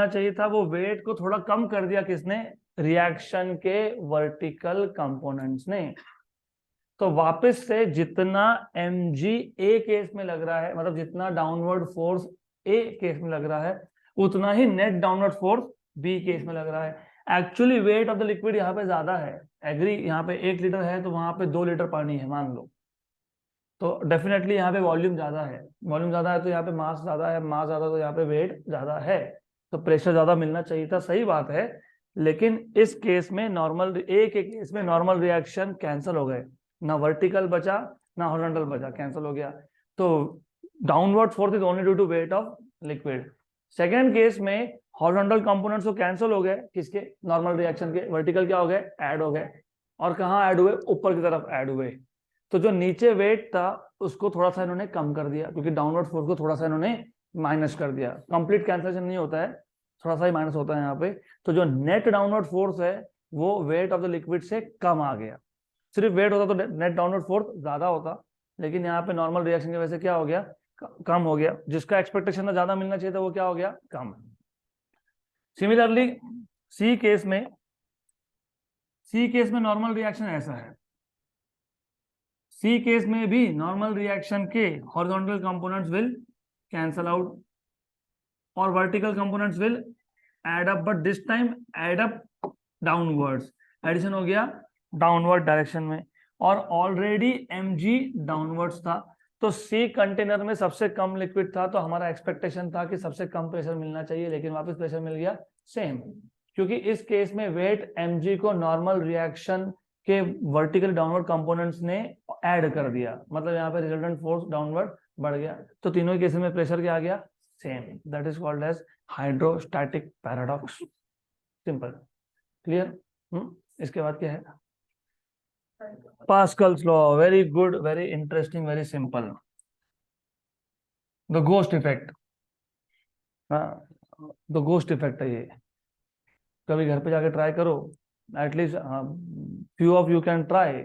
चाहिए था, वो वेट को थोड़ा कम कर दिया किसने, रिएक्शन के वर्टिकल कंपोनेंट्स ने। तो वापस से जितना mg ए केस में लग रहा है, मतलब जितना डाउनवर्ड फोर्स ए केस में लग रहा है, उतना ही net downward force b case में लग रहा है। Actually weight of the liquid यहाँ पे ज्यादा है, एग्री। यहाँ पे 1 लीटर है तो वहां पे 2 लीटर पानी है मान लो, तो डेफिनेटली यहाँ पे वॉल्यूम ज्यादा है, तो यहाँ पे मास ज्यादा है, मास ज्यादा तो यहाँ पे वेट ज्यादा है, तो प्रेशर ज्यादा मिलना चाहिए था, सही बात है। लेकिन इस केस में नॉर्मल, ए के केस में नॉर्मल रिएक्शन कैंसिल हो गए, ना वर्टिकल बचा ना हॉरिजॉन्टल बचा, कैंसिल हो गया। तो downward force is only due to weight of liquid. Second case में हॉरिजॉन्टल कंपोनेंट्स तो कैंसिल हो गए, किसके, नॉर्मल रिएक्शन के, वर्टिकल क्या हो गए, ऐड हो गए। और कहाँ ऐड हुए, ऊपर की तरफ ऐड हुए। तो जो नीचे वेट था उसको थोड़ा सा इन्होंने कम कर दिया, क्योंकि डाउनवर्ड फोर्स को थोड़ा सा इन्होंने माइनस कर दिया। कंप्लीट कैंसिलेशन नहीं होता है, थोड़ा सा ही माइनस होता है यहाँ पे। तो जो नेट डाउनवर्ड फोर्स है वो वेट ऑफ द लिक्विड से कम आ गया। सिर्फ वेट होता तो नेट डाउनवर्ड फोर्स ज्यादा होता, लेकिन यहाँ पे नॉर्मल रिएक्शन की वजह से क्या हो गया, कम हो गया। जिसका एक्सपेक्टेशन था ज्यादा मिलना चाहिए था वो क्या हो गया, कम। सिमिलरली सी केस में नॉर्मल रिएक्शन ऐसा है, सी केस में भी नॉर्मल रिएक्शन के horizontal components will cancel out और vertical components will add up, but this time add up downwards, addition हो गया डाउनवर्ड डायरेक्शन में। और ऑलरेडी mg डाउनवर्ड्स था, तो सी कंटेनर में सबसे कम लिक्विड था, तो हमारा एक्सपेक्टेशन था कि सबसे कम प्रेशर मिलना चाहिए, लेकिन वापस प्रेशर मिल गया सेम, क्योंकि इस केस में वेट mg को नॉर्मल रिएक्शन के वर्टिकल डाउनवर्ड कंपोनेंट्स ने ऐड कर दिया, मतलब यहाँ पे रिजल्टेंट फोर्स डाउनवर्ड बढ़ गया, तो तीनों केसेस में प्रेशर क्या आ गया, same. That is called as hydrostatic paradox. Simple, clear. इसके बाद क्या है, Pascal's law. Very good, very interesting, very simple. The ghost effect, हाँ, द घोस्ट इफेक्ट है ये, कभी घर पे जाके ट्राई करो, at least few of you can try,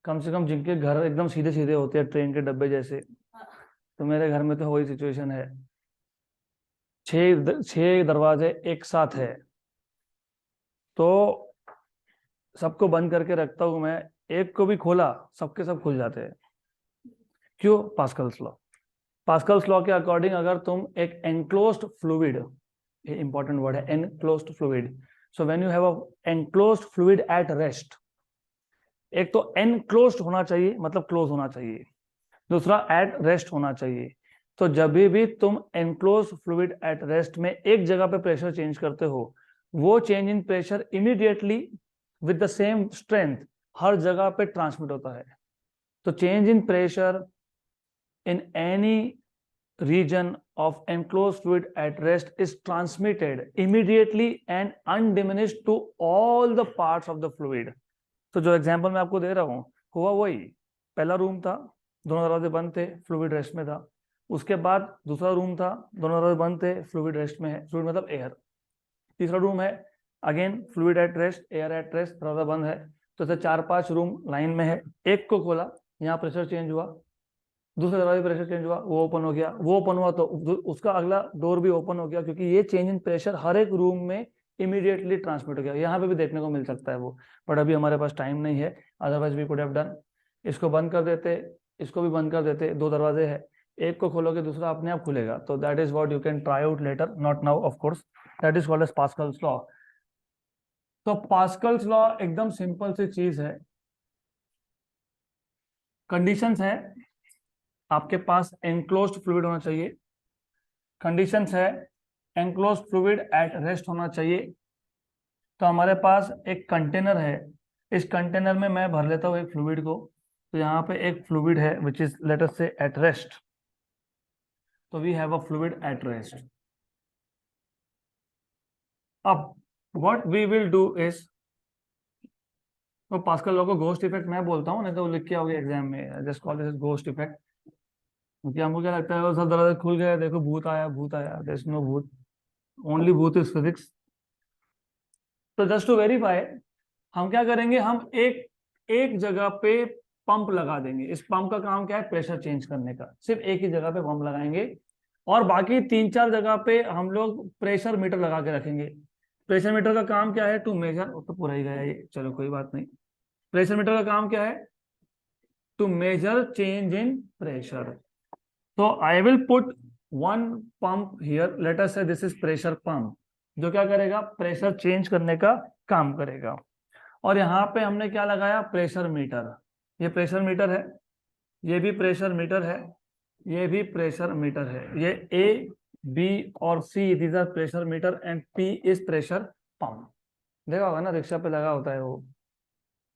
कम से कम जिनके घर एकदम सीधे सीधे होते हैं ट्रेन के डब्बे जैसे, तो मेरे घर में तो वही सिचुएशन है, छह दरवाजे एक साथ है, तो सबको बंद करके रखता हूं मैं, एक को भी खोला सबके सब खुल जाते हैं। क्यों? Pascal's law. पास्कल्स लॉ के अकॉर्डिंग अगर तुम एक एनक्लोज्ड फ्लूइड, ये इंपॉर्टेंट वर्ड है, enclosed fluid, so when you have a enclosed fluid at rest, एक तो एनक्लोज्ड होना चाहिए मतलब क्लोज होना चाहिए, दूसरा एट रेस्ट होना चाहिए, तो जब भी तुम एनक्लोज्ड फ्लूइड एट रेस्ट में एक जगह पे प्रेशर चेंज करते हो, वो change in pressure immediately with the same strength हर जगह पे ट्रांसमिट होता है। तो change in pressure in any region of enclosed fluid at rest is transmitted immediately and undiminished to all the parts of the fluid। तो जो एग्जांपल मैं आपको दे रहा हूँ हुआ वही, पहला रूम था, दोनों दरवाजे बंद थे, फ्लूइड रेस्ट में था, उसके बाद दूसरा रूम था, दोनों दरवाजे बंद थे, फ्लूइड रेस्ट में है, फ्लूइड मतलब एयर, तीसरा रूम है, again fluid at rest, air at rest, दरवाजा बंद है, तो ऐसे 4-5 रूम लाइन में है, एक को खोला, यहाँ प्रेशर चेंज हुआ, दूसरे दरवाजे प्रेशर चेंज हुआ, वो ओपन हो गया, वो ओपन हुआ तो उसका अगला डोर भी ओपन हो गया, क्योंकि ये चेंज इन प्रेशर हर एक रूम में इमीडिएटली ट्रांसमिट हो गया। यहाँ पे भी देखने को मिल सकता है वो, बट अभी हमारे पास टाइम नहीं है, otherwise we could have done. इसको बंद कर देते, इसको भी बंद कर देते, दो दरवाजे हैं, एक को खोलोगे दूसरा अपने आप खुलेगा, तो that is what you can try out later, not now of course. That is called as Pascal's law. तो पास्कल्स लॉ एकदम सिंपल सी चीज है, कंडीशंस है, आपके पास एनक्लोज्ड फ्लूइड होना चाहिए, कंडीशंस है एनक्लोज्ड फ्लूइड एट रेस्ट होना चाहिए, तो हमारे पास एक कंटेनर है, इस कंटेनर में मैं भर लेता हूँ एक फ्लूइड को, तो यहाँ पे एक फ्लूइड है which is let us say at rest, तो we have a fluid at rest. अब what we will do is, तो पास्कल लॉ को घोस्ट इफेक्ट मैं बोलता हूँ, नहीं तो लिख के आओगे एग्जाम में, just call this ghost effect, क्योंकि हमको क्या लगता है वो सब दरवाजे खुल गए, देखो भूत आया, भूत आया, देयर इज नो भूत, ओनली भूत इज फिजिक्स। तो जस्ट टू वेरीफाई हम क्या करेंगे, हम एक एक जगह पे पंप लगा देंगे, इस पंप का काम क्या है, प्रेशर चेंज करने का, सिर्फ एक ही जगह पे पंप लगाएंगे, और बाकी 3-4 जगह पे हम लोग प्रेशर मीटर लगा के रखेंगे। प्रेशर मीटर का काम क्या है, टू मेजर, तो पूरा ही गया ये, चलो कोई बात नहीं। प्रेशर मीटर का काम क्या है, to measure change in pressure. So I will put one pump here. Let us say this is pressure pump, जो क्या करेगा, प्रेशर चेंज करने का काम करेगा। और यहाँ पे हमने क्या लगाया, प्रेशर मीटर, ये प्रेशर मीटर है, ये भी प्रेशर मीटर है, ये भी प्रेशर मीटर है, ये A, B और C these are pressure meter and P is pressure pump. देखा होगा ना, रिक्शा पे लगा होता है वो,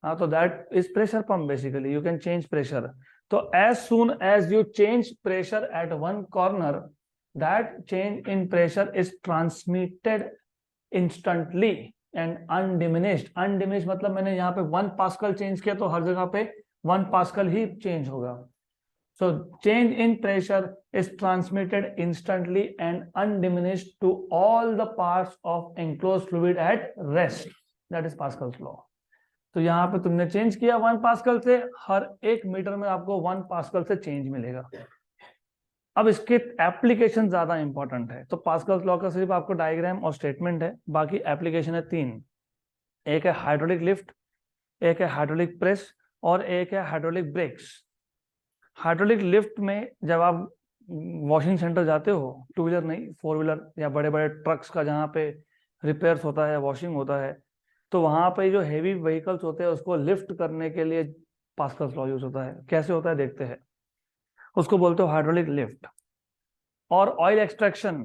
हाँ, तो that is pressure pump, basically you can change pressure. So as soon as you change pressure at one corner, that change in pressure is transmitted instantly and undiminished। undiminished मतलब मैंने यहाँ पे 1 पास्कल चेंज किया तो हर जगह पे 1 पास्कल ही चेंज होगा। So change in pressure is transmitted instantly and undiminished to all the parts of enclosed fluid at rest। That is Pascal's law। तो यहाँ पे तुमने चेंज किया 1 पास्कल से, हर एक मीटर में आपको 1 पास्कल से चेंज मिलेगा। अब इसके एप्लीकेशन ज्यादा इंपॉर्टेंट है, तो पास्कल लॉ का सिर्फ आपको डायग्राम और स्टेटमेंट है, बाकी एप्लीकेशन है 3। एक है हाइड्रोलिक लिफ्ट, एक है हाइड्रोलिक प्रेस, और एक है हाइड्रोलिक ब्रेक्स। हाइड्रोलिक लिफ्ट में जब आप वॉशिंग सेंटर जाते हो, 2 व्हीलर नहीं 4 व्हीलर या बड़े बड़े ट्रक्स का जहाँ पे रिपेयर्स होता है, वॉशिंग होता है, तो वहां पे जो हेवी व्हीकल्स होते हैं उसको लिफ्ट करने के लिए पास्कल्स लॉ यूज होता है। कैसे होता है देखते हैं। उसको बोलते हो हाइड्रोलिक लिफ्ट। और oil extraction,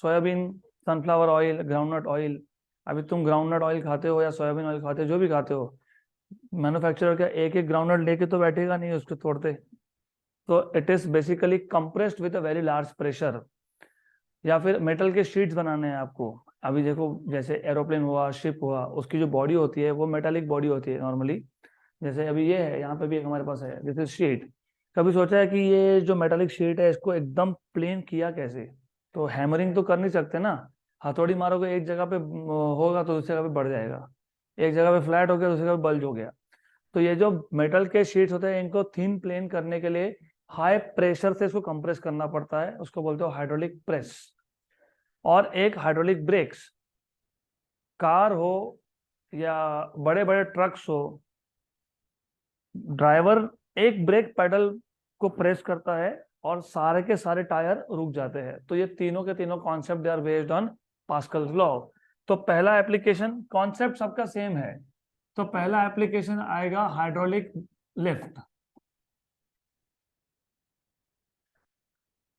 soybean, sunflower oil, groundnut oil. अभी तुम ग्राउंडनट ऑयल खाते हो या सोयाबीन ऑयल खाते हो, जो भी खाते हो, मैन्युफैक्चरर क्या एक एक ग्राउंडनट लेके तो बैठेगा नहीं उसको तोड़ते। तो it is basically compressed with a very large pressure. या फिर मेटल के शीट्स बनाने हैं आपको। अभी देखो, जैसे एरोप्लेन हुआ, शिप हुआ, उसकी जो बॉडी होती है वो मेटालिक बॉडी होती है नॉर्मली। जैसे अभी ये है, यहाँ पे भी एक हमारे पास है, दिस इज शीट। कभी सोचा है कि ये जो मेटालिक शीट है इसको एकदम प्लेन किया कैसे? तो हैमरिंग तो कर नहीं सकते ना। हथौड़ी मारोगे एक जगह पे होगा तो दूसरी जगह पे बढ़ जाएगा। एक जगह पे फ्लैट हो गया, दूसरी जगह पे बल्ज हो गया। तो ये जो मेटल के शीट्स होते हैं इनको थिन प्लेन करने के लिए हाई प्रेशर से इसको कंप्रेस करना पड़ता है। उसको बोलते हो हाइड्रोलिक प्रेस। और एक हाइड्रोलिक ब्रेक्स, कार हो या बड़े बड़े ट्रक्स हो, ड्राइवर एक ब्रेक पैडल को प्रेस करता है और सारे के सारे टायर रुक जाते हैं। तो ये तीनों के तीनों concept they are based on Pascal's law. तो पहला एप्लीकेशन, कॉन्सेप्ट सबका सेम है। तो पहला एप्लीकेशन आएगा हाइड्रोलिक लिफ्ट।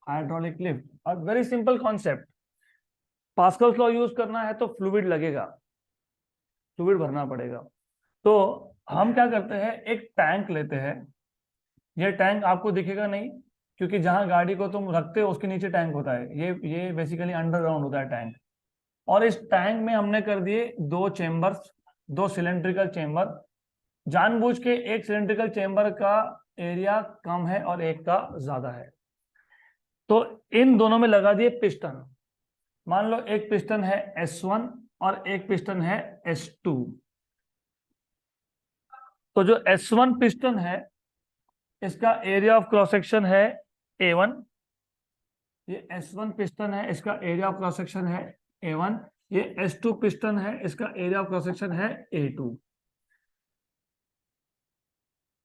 हाइड्रोलिक लिफ्ट और very simple concept. Pascal's law use करना है तो फ्लूइड लगेगा, फ्लूइड भरना पड़ेगा। तो हम क्या करते हैं, एक टैंक लेते हैं। ये टैंक आपको दिखेगा नहीं, क्योंकि जहां गाड़ी को तुम रखते हो उसके नीचे टैंक होता है। ये बेसिकली अंडरग्राउंड होता है टैंक। और इस टैंक में हमने कर दिए दो चेम्बर्स, दो सिलेंड्रिकल चेम्बर। जानबूझ के एक सिलेंड्रिकल चेम्बर का एरिया कम है और एक का ज्यादा है। तो इन दोनों में लगा दिए पिस्टन। मान लो एक पिस्टन है S1 और एक पिस्टन है S2। तो जो S1 पिस्टन है इसका एरिया ऑफ क्रॉस सेक्शन है A1। ये S1 पिस्टन है, इसका एरिया ऑफ क्रॉस सेक्शन है A1। ये S2 पिस्टन है, इसका एरिया ऑफ क्रॉस सेक्शन है A2।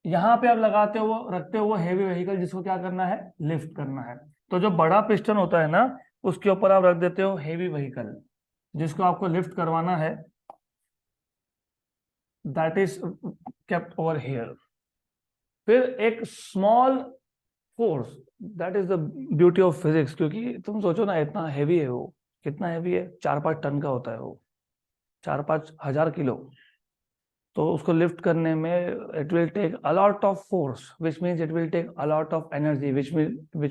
यहां पे आप लगाते हो, रखते हो वो हैवी व्हीकल जिसको क्या करना है, लिफ्ट करना है। तो जो बड़ा पिस्टन होता है ना, उसके ऊपर आप रख देते हो हैवी व्हीकल जिसको आपको लिफ्ट करवाना है। That is kept over here. फिर एक small force, that is the beauty of physics. क्योंकि तुम सोचो ना, इतना हैवी है वो, कितना हैवी है, 4-5 टन का होता है वो, 4-5 हजार किलो। तो उसको लिफ्ट करने में it will take a lot of force, which means it will take a lot of energy, which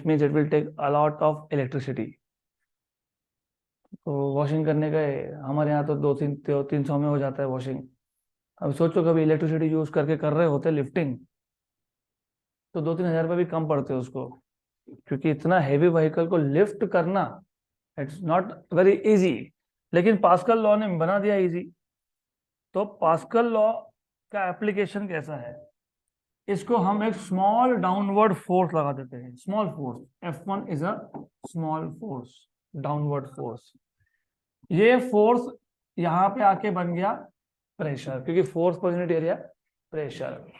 means it will take a lot of electricity. तो वॉशिंग करने गए हमारे यहाँ तो 200-300 में हो जाता है वॉशिंग। अब सोचो कभी इलेक्ट्रिसिटी यूज करके कर रहे होते लिफ्टिंग, तो 2-3 हजार रुपये भी कम पड़ते उसको। क्योंकि इतना हैवी व्हीकल को लिफ्ट करना इट्स नॉट वेरी इजी। लेकिन पास्कल लॉ ने बना दिया इजी। तो पास्कल लॉ का एप्लीकेशन कैसा है, इसको हम एक स्मॉल डाउनवर्ड फोर्स लगा देते हैं। Small force F1 is a small force, downward force. ये फोर्स यहां पे आके बन गया प्रेशर, क्योंकि force per unit area pressure.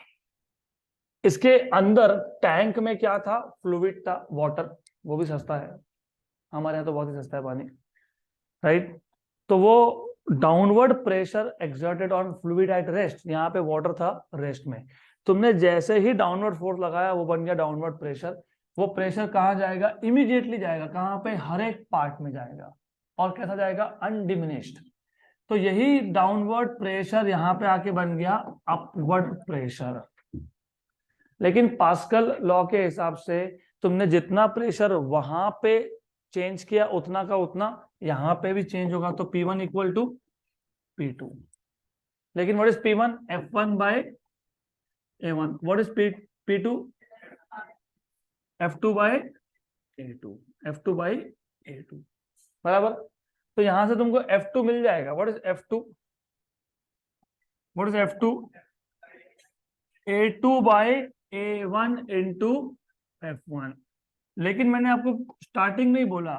इसके अंदर टैंक में क्या था, फ्लूइड था, वाटर। वो भी सस्ता है, हमारे यहाँ तो बहुत ही सस्ता है पानी, राइट। तो वो downward pressure exerted on fluid at rest, यहाँ पे वाटर था रेस्ट में। तुमने जैसे ही डाउनवर्ड फोर्स लगाया वो बन गया डाउनवर्ड प्रेशर। वो प्रेशर कहाँ जाएगा, इमीडिएटली जाएगा कहाँ पे, हर एक पार्ट में जाएगा। और कैसा जाएगा, अनडिमिनिश्ड। तो यही डाउनवर्ड प्रेशर यहाँ पे आके बन गया अपवर्ड प्रेशर। लेकिन पास्कल लॉ के हिसाब से तुमने जितना प्रेशर वहां पे चेंज किया उतना का उतना यहां पे भी चेंज होगा। तो P1 इक्वल टू P2। लेकिन what is P1, F1 by A1। What is P2, F2 by A2। F2 by A2 बराबर। तो यहां से तुमको F2 मिल जाएगा। What is F2, what is F2, A2 by A1 into F1। लेकिन मैंने आपको स्टार्टिंग में ही बोला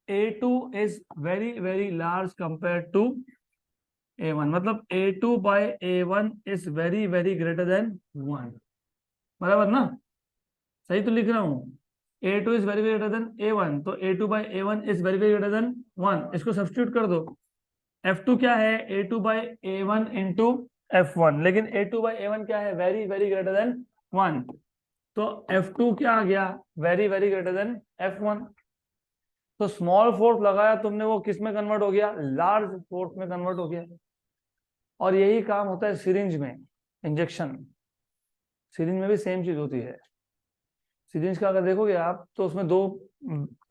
A2 is very very large compare to A1। मतलब A2 by A1 is very very greater than 1। बराबर ना, सही तो लिख रहा हूं। A2 is very very greater than A1, तो A2 by A1 is very very greater than 1। इसको सब्स्टिट्यूट कर दो। F2 क्या है, A2 by A1 into F1, लेकिन A2 बाई A1 क्या है, वेरी वेरी ग्रेटर देन 1, तो F2 क्या आ गया, very very greater then F1। तो स्मॉल फोर्स लगाया तुमने, वो किस में कन्वर्ट हो गया, लार्ज फोर्स में कन्वर्ट हो गया। और यही काम होता है सिरिंज में, इंजेक्शन, सिरिंज में भी सेम चीज होती है। सिरिंज का अगर देखोगे आप तो उसमें दो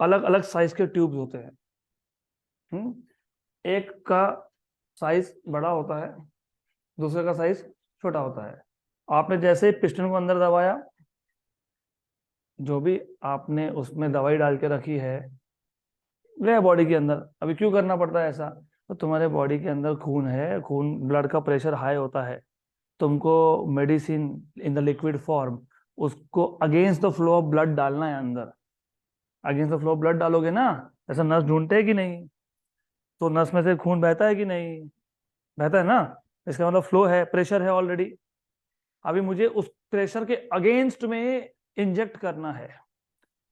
अलग अलग साइज के ट्यूब्स होते हैं। एक का साइज बड़ा होता है, दूसरे का साइज छोटा होता है। आपने जैसे ही पिस्टन को अंदर दबाया, जो भी आपने उसमें दवाई डाल के रखी है ले बॉडी के अंदर, अभी क्यों करना पड़ता है ऐसा, तो तुम्हारे बॉडी के अंदर खून है, खून ब्लड का प्रेशर हाई होता है, तुमको medicine in the liquid form उसको against the flow of blood डालना है अंदर। Against the flow of blood डालोगे ना, ऐसा नस ढूंढते है कि नहीं, तो नस में से खून बहता है कि नहीं, बहता है ना, इसका मतलब फ्लो है, प्रेशर है ऑलरेडी। अभी मुझे उस प्रेशर के अगेंस्ट में इंजेक्ट करना है,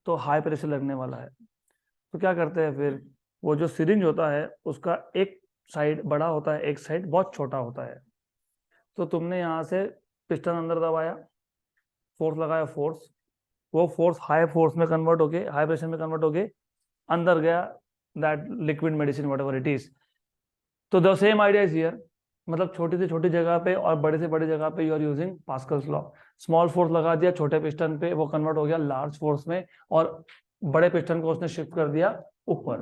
तो हाई प्रेशर लगने वाला है। तो क्या करते हैं फिर, वो जो सिरिंज होता है उसका एक साइड बड़ा होता है, एक साइड बहुत छोटा होता है। तो तुमने यहाँ से पिस्टन अंदर दबाया, फोर्स लगाया, फोर्स, वो फोर्स हाई फोर्स में कन्वर्ट होके, हाई प्रेशर में कन्वर्ट होके अंदर गया, that liquid medicine whatever it is. तो the same idea is here, मतलब छोटी से छोटी जगह पे और बड़े से बड़ी जगह पे you are using Pascal's law. Small force लगा दिया छोटे पिस्टन पे, वो कन्वर्ट हो गया लार्ज फोर्स में, और बड़े पिस्टन को उसने शिफ्ट कर दिया ऊपर।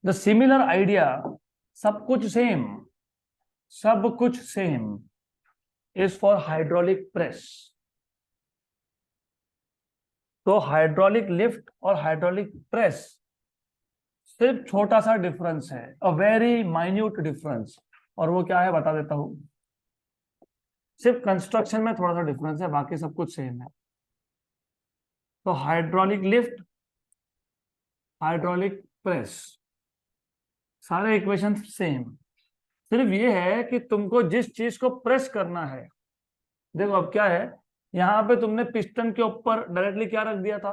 द सिमिलर आइडिया, सब कुछ सेम, सब कुछ same is for hydraulic press. तो हाइड्रोलिक लिफ्ट और हाइड्रोलिक प्रेस सिर्फ छोटा सा डिफरेंस है, अ वेरी माइन्यूट डिफरेंस, और वो क्या है बता देता हूं। सिर्फ कंस्ट्रक्शन में थोड़ा सा डिफरेंस है, बाकी सब कुछ सेम है। तो हाइड्रोलिक लिफ्ट, हाइड्रोलिक प्रेस, सारे इक्वेशन सेम, सिर्फ ये है कि तुमको जिस चीज को प्रेस करना है, देखो अब क्या है, यहाँ पे तुमने पिस्टन के ऊपर डायरेक्टली क्या रख दिया था,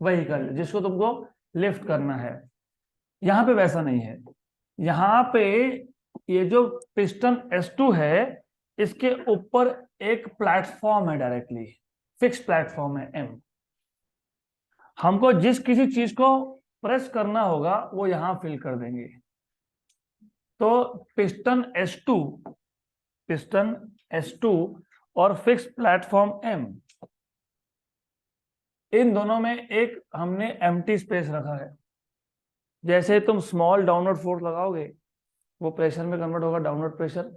व्हीकल जिसको तुमको लिफ्ट करना है। यहाँ पे वैसा नहीं है, यहाँ पे ये जो पिस्टन S2 है, इसके ऊपर एक प्लेटफॉर्म है, डायरेक्टली फिक्स प्लेटफॉर्म है M। हमको जिस किसी चीज को प्रेस करना होगा वो यहां फिल कर देंगे। तो पिस्टन S2, पिस्टन S2 और फिक्स प्लेटफॉर्म M, इन दोनों में एक हमने एम्प्टी स्पेस रखा है। जैसे तुम स्मॉल डाउनवर्ड फोर्स लगाओगे, वो प्रेशर में कन्वर्ट होगा, डाउनवर्ड प्रेशर,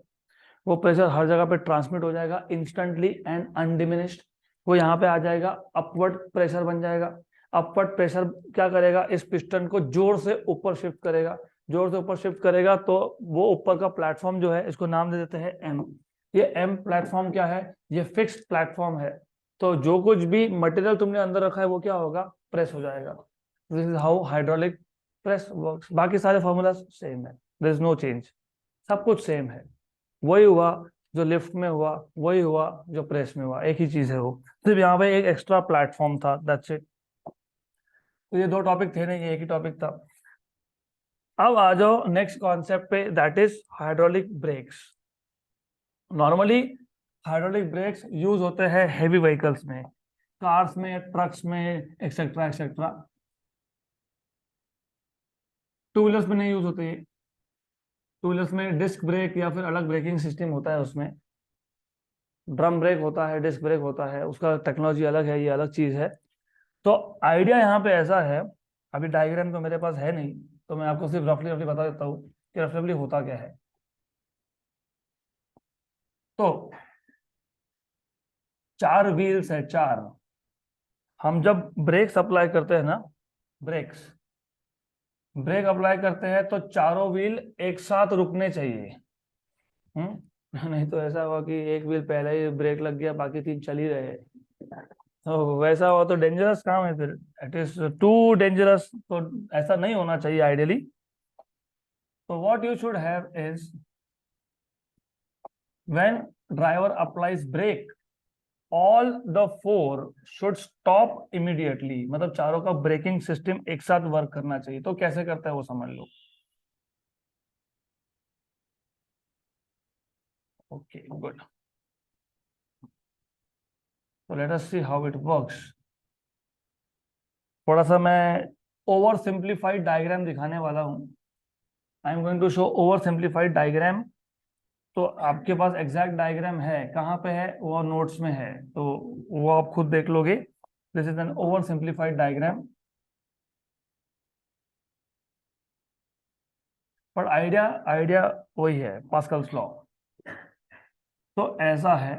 वो प्रेशर हर जगह पे ट्रांसमिट हो जाएगा इंस्टेंटली एंड अनडिमिनिश्ड। वो यहाँ पे आ जाएगा, अपवर्ड प्रेशर बन जाएगा। अपवर्ड प्रेशर क्या करेगा, इस पिस्टन को जोर से ऊपर शिफ्ट करेगा, जोर से ऊपर शिफ्ट करेगा, तो वो ऊपर का प्लेटफॉर्म जो है, इसको नाम दे देते हैं एम। ये एम प्लेटफॉर्म क्या है, ये फिक्स्ड प्लेटफॉर्म है। तो जो कुछ भी मटेरियल तुमने अंदर रखा है वो क्या होगा, प्रेस हो जाएगा। This is how hydraulic press works. बाकी सारे फॉर्मूला सेम है, देयर इज नो चेंज, सब कुछ सेम है। वही हुआ जो लिफ्ट में हुआ, वही हुआ जो प्रेस में हुआ, एक ही चीज है वो, सिर्फ यहाँ पे एक एक्स्ट्रा प्लेटफॉर्म था, दैट्स इट। तो ये दो टॉपिक थे नहीं, ये एक ही टॉपिक था। अब आ जाओ नेक्स्ट कॉन्सेप्ट पे, that is hydraulic breaks. Normally hydraulic breaks use होते हैं हेवी व्हीकल्स में, कार्स में, ट्रक्स में, एक्सेट्रा एक्सेट्रा। टू व्हीलर्स में नहीं यूज होते ये। टू व्हीलर्स में डिस्क ब्रेक या फिर अलग ब्रेकिंग सिस्टम होता है, उसमें ड्रम ब्रेक होता है, डिस्क ब्रेक होता है, उसका टेक्नोलॉजी अलग है, ये अलग चीज है। तो आइडिया यहाँ पे ऐसा है, अभी डायग्राम तो मेरे पास है नहीं, तो मैं आपको सिर्फ रफली रफली बता देता हूँ कि रफली होता क्या है। तो चार व्हील्स है, चार। हम जब ब्रेक्स अप्लाई करते हैं ना, ब्रेक्स, ब्रेक अप्लाई करते हैं तो चारों व्हील एक साथ रुकने चाहिए। नहीं तो ऐसा हुआ कि एक व्हील पहले ही ब्रेक लग गया, बाकी तीन चल ही रहे, तो वैसा हुआ तो डेंजरस काम है, फिर इट इज टू डेंजरस, तो ऐसा नहीं होना चाहिए आइडियली। तो what you should have is, when driver applies brake, all the four should stop immediately, मतलब चारों का ब्रेकिंग सिस्टम एक साथ वर्क करना चाहिए। तो कैसे करता है वो समझ लो। Okay, good. So let us see how it works. थोड़ा सा मैं ओवर सिंप्लीफाइड डायग्राम दिखाने वाला हूँ. I am going to show over simplified diagram. तो आपके पास एग्जैक्ट डायग्राम है, कहाँ पे है? वो नोट्स में है, तो वो आप खुद देख लोगे. This is an over simplified diagram, पर आइडिया आइडिया वही है, पास्कल्स लॉ. तो ऐसा है.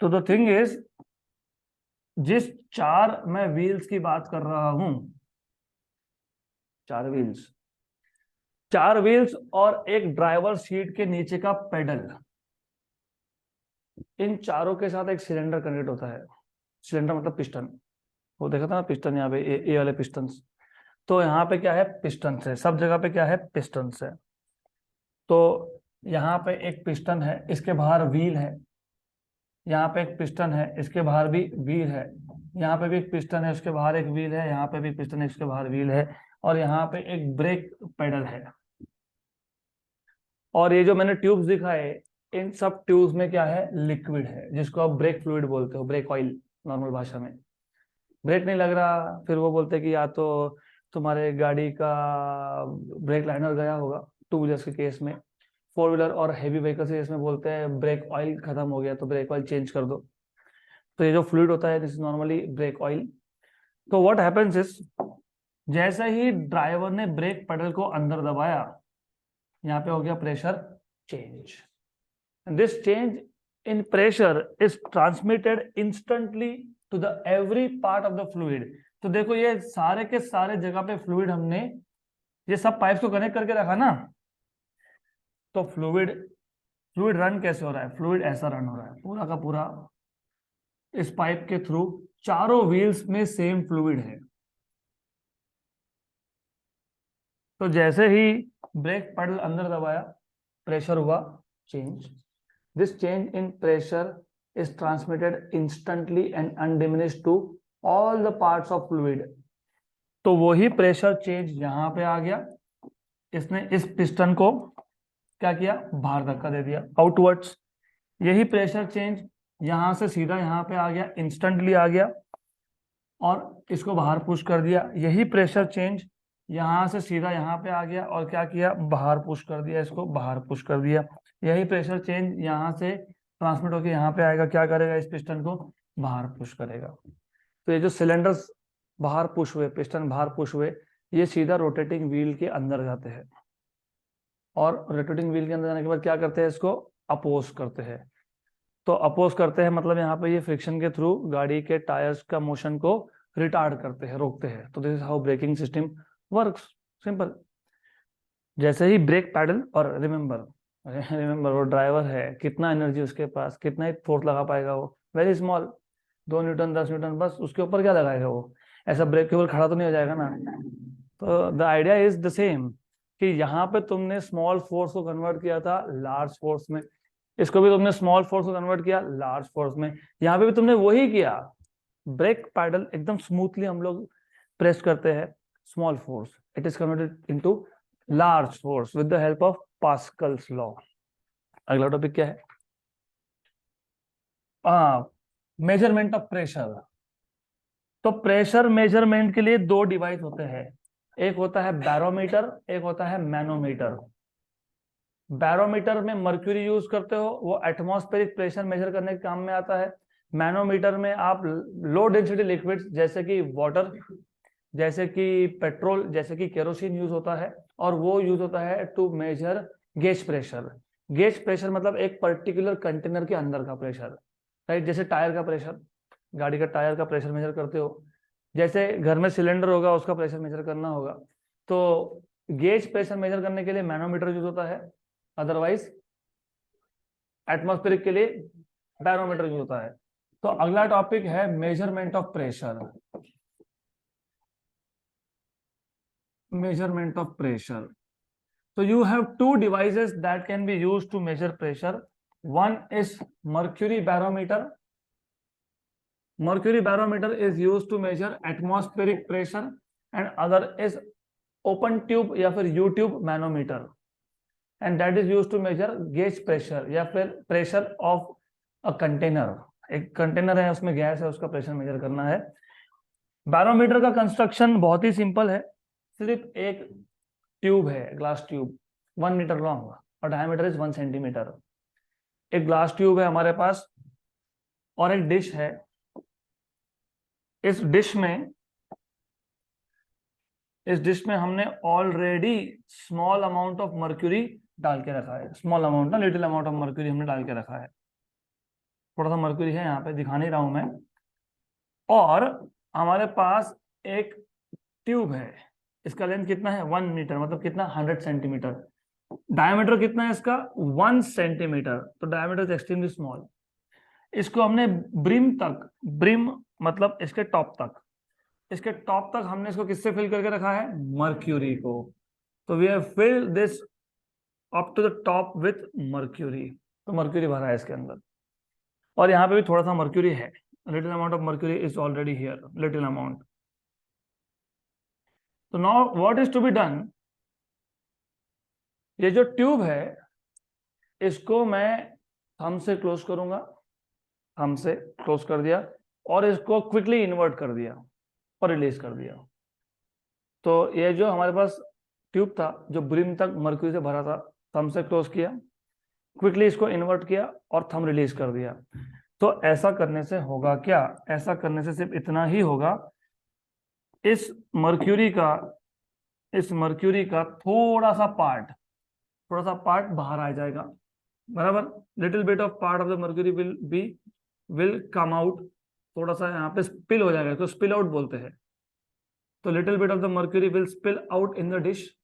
तो द थिंग इज, जिस चार मैं व्हील्स की बात कर रहा हूं, चार व्हील्स और एक ड्राइवर सीट के नीचे का पेडल, इन चारों के साथ एक सिलेंडर कनेक्ट होता है. सिलेंडर मतलब पिस्टन. वो देखा था ना पिस्टन, यहाँ पे ये वाले पिस्टन. तो यहाँ पे क्या है? पिस्टन है. सब जगह पे क्या है? पिस्टन है. तो यहाँ पे एक पिस्टन है, इसके बाहर व्हील है. यहाँ पे एक पिस्टन है, इसके बाहर भी व्हील है. यहाँ पे भी एक पिस्टन है, उसके बाहर एक व्हील है. यहाँ पे भी पिस्टन है, इसके बाहर व्हील है. और यहाँ पे एक ब्रेक पेडल है. और ये जो मैंने ट्यूब्स दिखाए, इन सब ट्यूब्स में क्या है? लिक्विड है, जिसको आप ब्रेक फ्लूइड बोलते हो, ब्रेक ऑयल नॉर्मल भाषा में. ब्रेक नहीं लग रहा, फिर वो बोलते हैं कि या तो तुम्हारे गाड़ी का ब्रेक लाइनर गया होगा, टू व्हीलर्स के केस में. फोर व्हीलर और हैवी व्हीकल के केस में बोलते हैं ब्रेक ऑयल खत्म हो गया, तो ब्रेक ऑयल चेंज कर दो. तो ये जो फ्लूइड होता है, this is normally brake oil. तो व्हाट हैपेंस इज, जैसे ही ड्राइवर ने ब्रेक पेडल को अंदर दबाया, यहाँ पे हो गया pressure change. This change in pressure is transmitted instantly to the every part of the fluid. तो देखो ये सारे के सारे जगह पे फ्लूइड हमने ये सब पाइप्स को कनेक्ट करके रखा ना. तो फ्लूइड रन कैसे हो रहा है? फ्लूइड ऐसा रन हो रहा है पूरा का पूरा इस पाइप के थ्रू. चारों व्हील्स में सेम फ्लूइड है. तो जैसे ही ब्रेक पेडल अंदर दबाया, प्रेशर हुआ change. This change in pressure is transmitted instantly and undiminished to all the parts of fluid. तो वही प्रेशर चेंज यहां पे आ गया. इसने इस पिस्टन को क्या किया? बाहर धक्का दे दिया, आउटवर्ड्स. यही प्रेशर चेंज यहां से सीधा यहां पे आ गया, इंस्टेंटली आ गया, और इसको बाहर पुश कर दिया. यही प्रेशर चेंज यहां से सीधा यहां पे आ गया, और क्या किया? बाहर पुश कर दिया, इसको बाहर पुश कर दिया. यही प्रेशर चेंज यहाँ से ट्रांसमिट होकर यहाँ पे आएगा, क्या करेगा? इस पिस्टन को बाहर पुश करेगा. तो ये जो सिलेंडर्स बाहर पुश हुए, पिस्टन बाहर पुश हुए, ये सीधा रोटेटिंग व्हील के अंदर जाते हैं. और रोटेटिंग व्हील के अंदर जाने के बाद क्या करते हैं? इसको अपोज करते हैं. तो अपोज करते हैं मतलब यहाँ पे ये फ्रिक्शन के थ्रू गाड़ी के टायर्स का मोशन को रिटार्ड करते हैं, रोकते हैं. तो this is how braking system works. Simple. जैसे ही ब्रेक पैडल, और रिमेंबर वो ड्राइवर है, कितना एनर्जी उसके पास, कितना ही फोर्स लगा पाएगा वो? वेरी स्मॉल, 2 न्यूटन 10 न्यूटन, बस. उसके ऊपर क्या लगाएगा वो? ऐसा ब्रेक के ऊपर खड़ा तो नहीं हो जाएगा ना. तो the idea is the same, कि यहाँ पे तुमने स्मॉल फोर्स को कन्वर्ट किया था लार्ज फोर्स में, इसको भी तुमने स्मॉल फोर्स को कन्वर्ट किया लार्ज फोर्स में. यहाँ पे भी तुमने वही किया. ब्रेक पैडल एकदम स्मूथली हम लोग प्रेस करते हैं, small force, it is converted into large force with the help of Pascal's law. अगला टॉपिक क्या है? Measurement of pressure. तो प्रेशर मेजरमेंट के लिए दो डिवाइस होते हैं. एक होता है बैरोमीटर, एक होता है मैनोमीटर. बैरोमीटर में मर्क्यूरी यूज करते हो, वो एटमॉस्फेरिक प्रेशर मेजर करने के काम में आता है. मैनोमीटर में आप लो डेंसिटी लिक्विड्स जैसे कि वाटर, जैसे कि पेट्रोल, जैसे कि केरोसिन यूज होता है, और वो यूज होता है to measure gauge pressure. Gauge pressure मतलब एक पर्टिकुलर कंटेनर के अंदर का प्रेशर, राइट. जैसे टायर का प्रेशर, गाड़ी का टायर का प्रेशर मेजर करते हो. जैसे घर में सिलेंडर होगा, उसका प्रेशर मेजर करना होगा. तो गेज प्रेशर मेजर करने के लिए मैनोमीटर यूज होता है, अदरवाइज एटमॉस्फेरिक के लिए बैरोमीटर यूज होता है. तो अगला टॉपिक है measurement of pressure. measurement of pressure. So you have two devices that can be used to measure pressure. One is mercury barometer. Mercury barometer is used to measure atmospheric pressure, and other is open tube या फिर U tube manometer. And that is used to measure gauge pressure या फिर प्रेशर ऑफ अ कंटेनर। एक कंटेनर है, उसमें गैस है, उसका प्रेशर मेजर करना है। बैरोमीटर का कंस्ट्रक्शन बहुत ही सिंपल है, सिर्फ एक ट्यूब है, ग्लास ट्यूब 1 मीटर लॉन्ग और डायमीटर इज 1 सेंटीमीटर। एक ग्लास ट्यूब है हमारे पास और एक डिश है। इस डिश में हमने already small amount of mercury डाल के रखा है। स्मॉल अमाउंट ना, लिटिल अमाउंट ऑफ मर्क्यूरी हमने डाल के रखा है। थोड़ा सा मर्क्यूरी है, यहाँ पे दिखा नहीं रहा हूं मैं। और हमारे पास एक ट्यूब है, इसका लेंथ कितना है 1 मीटर, मतलब कितना 100 सेंटीमीटर। डायमीटर कितना है इसका 1 सेंटीमीटर, तो डायमीटर इज एक्सट्रीमली स्मॉल। इसको हमने ब्रिम मतलब इसके टॉप तक हमने इसको किससे फिल करके रखा है, मर्क्यूरी को। तो we have filled this up to the top with mercury. तो मर्क्यूरी भरा है इसके अंदर, और यहाँ पे भी थोड़ा सा मर्क्यूरी है, little amount of mercury is already here, little amount. तो now what is to be done, ये जो ट्यूब है इसको मैं थंब से क्लोज करूंगा, थंब से क्लोज कर दिया और इसको क्विकली इन्वर्ट कर दिया और रिलीज कर दिया। तो ये जो हमारे पास ट्यूब था जो ब्रिम तक मर्क्यूरी से भरा था, थंब से क्लोज किया, क्विकली इसको इन्वर्ट किया और थंब रिलीज कर दिया। तो ऐसा करने से होगा क्या, ऐसा करने से सिर्फ इतना ही होगा, इस मर्क्यूरी का थोड़ा सा पार्ट बाहर आ जाएगा, बराबर। Little bit of part of the mercury will come out, थोड़ा सा यहाँ पे स्पिल हो जाएगा, तो स्पिल आउट बोलते हैं। तो little bit of the mercury will spill out in the dish.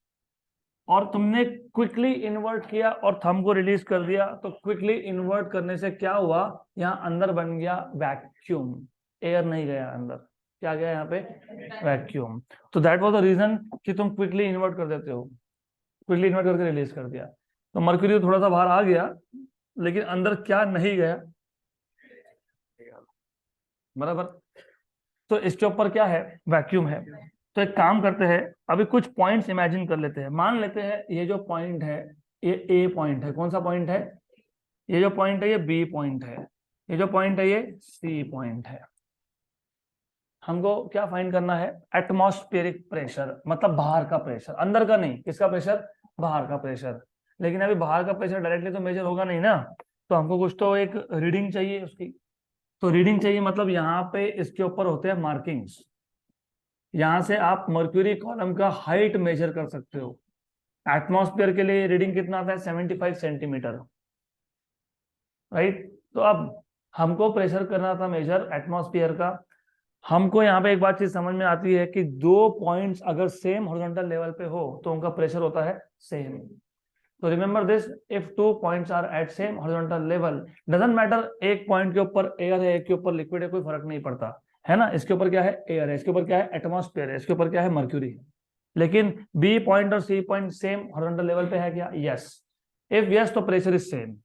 और तुमने क्विकली इन्वर्ट किया और थंब को रिलीज कर दिया, तो क्विकली इन्वर्ट करने से क्या हुआ, यहाँ अंदर बन गया वैक्यूम, एयर नहीं गया अंदर, क्या गया यहाँ पे, वैक्यूम। तो दैट वाज द रीजन कि तुम क्विकली इन्वर्ट कर देते हो, क्विकली इन्वर्ट करके रिलीज कर दिया। तो मर्क्यूरी थोड़ा सा बाहर आ गया, लेकिन अंदर क्या नहीं गया, बराबर। तो इसके ऊपर क्या है, वैक्यूम है। तो एक काम करते हैं, अभी कुछ पॉइंट्स इमेजिन कर लेते हैं। मान लेते हैं ये जो पॉइंट है ये ए पॉइंट है। कौन सा पॉइंट है, ये जो पॉइंट है ये बी पॉइंट है, ये जो पॉइंट है ये सी पॉइंट है। हमको क्या फाइंड करना है, एटमॉस्फेरिक प्रेशर, मतलब बाहर का प्रेशर, अंदर का नहीं। किसका प्रेशर, बाहर का प्रेशर। लेकिन अभी बाहर का प्रेशर डायरेक्टली तो मेजर होगा नहीं ना, तो हमको कुछ तो एक रीडिंग चाहिए उसकी। तो रीडिंग चाहिए मतलब यहाँ पे इसके ऊपर होते हैं मार्किंग्स, यहां से आप मर्क्यूरी कॉलम का हाइट मेजर कर सकते हो। एटमॉस्फेयर के लिए रीडिंग कितना आता है 75 सेंटीमीटर, राइट। तो अब हमको प्रेशर करना था मेजर एटमॉस्फेयर का। हमको यहाँ पे एक बात चीज समझ में आती है कि दो पॉइंट्स अगर सेम हॉरिजॉन्टल लेवल पे हो तो उनका प्रेशर होता है सेम। तो remember this, if two points are at same horizontal level, doesn't matter एक पॉइंट के ऊपर एयर है एक के ऊपर लिक्विड है, कोई फर्क नहीं पड़ता, है ना। इसके ऊपर क्या है, एयर है, इसके ऊपर क्या है, एटमॉस्फेयर है, इसके ऊपर क्या है, मर्क्यूरी है। लेकिन बी पॉइंट और सी पॉइंट सेम हॉरिजॉन्टल लेवल पे है क्या, यस। इफ यस तो प्रेशर इज सेम।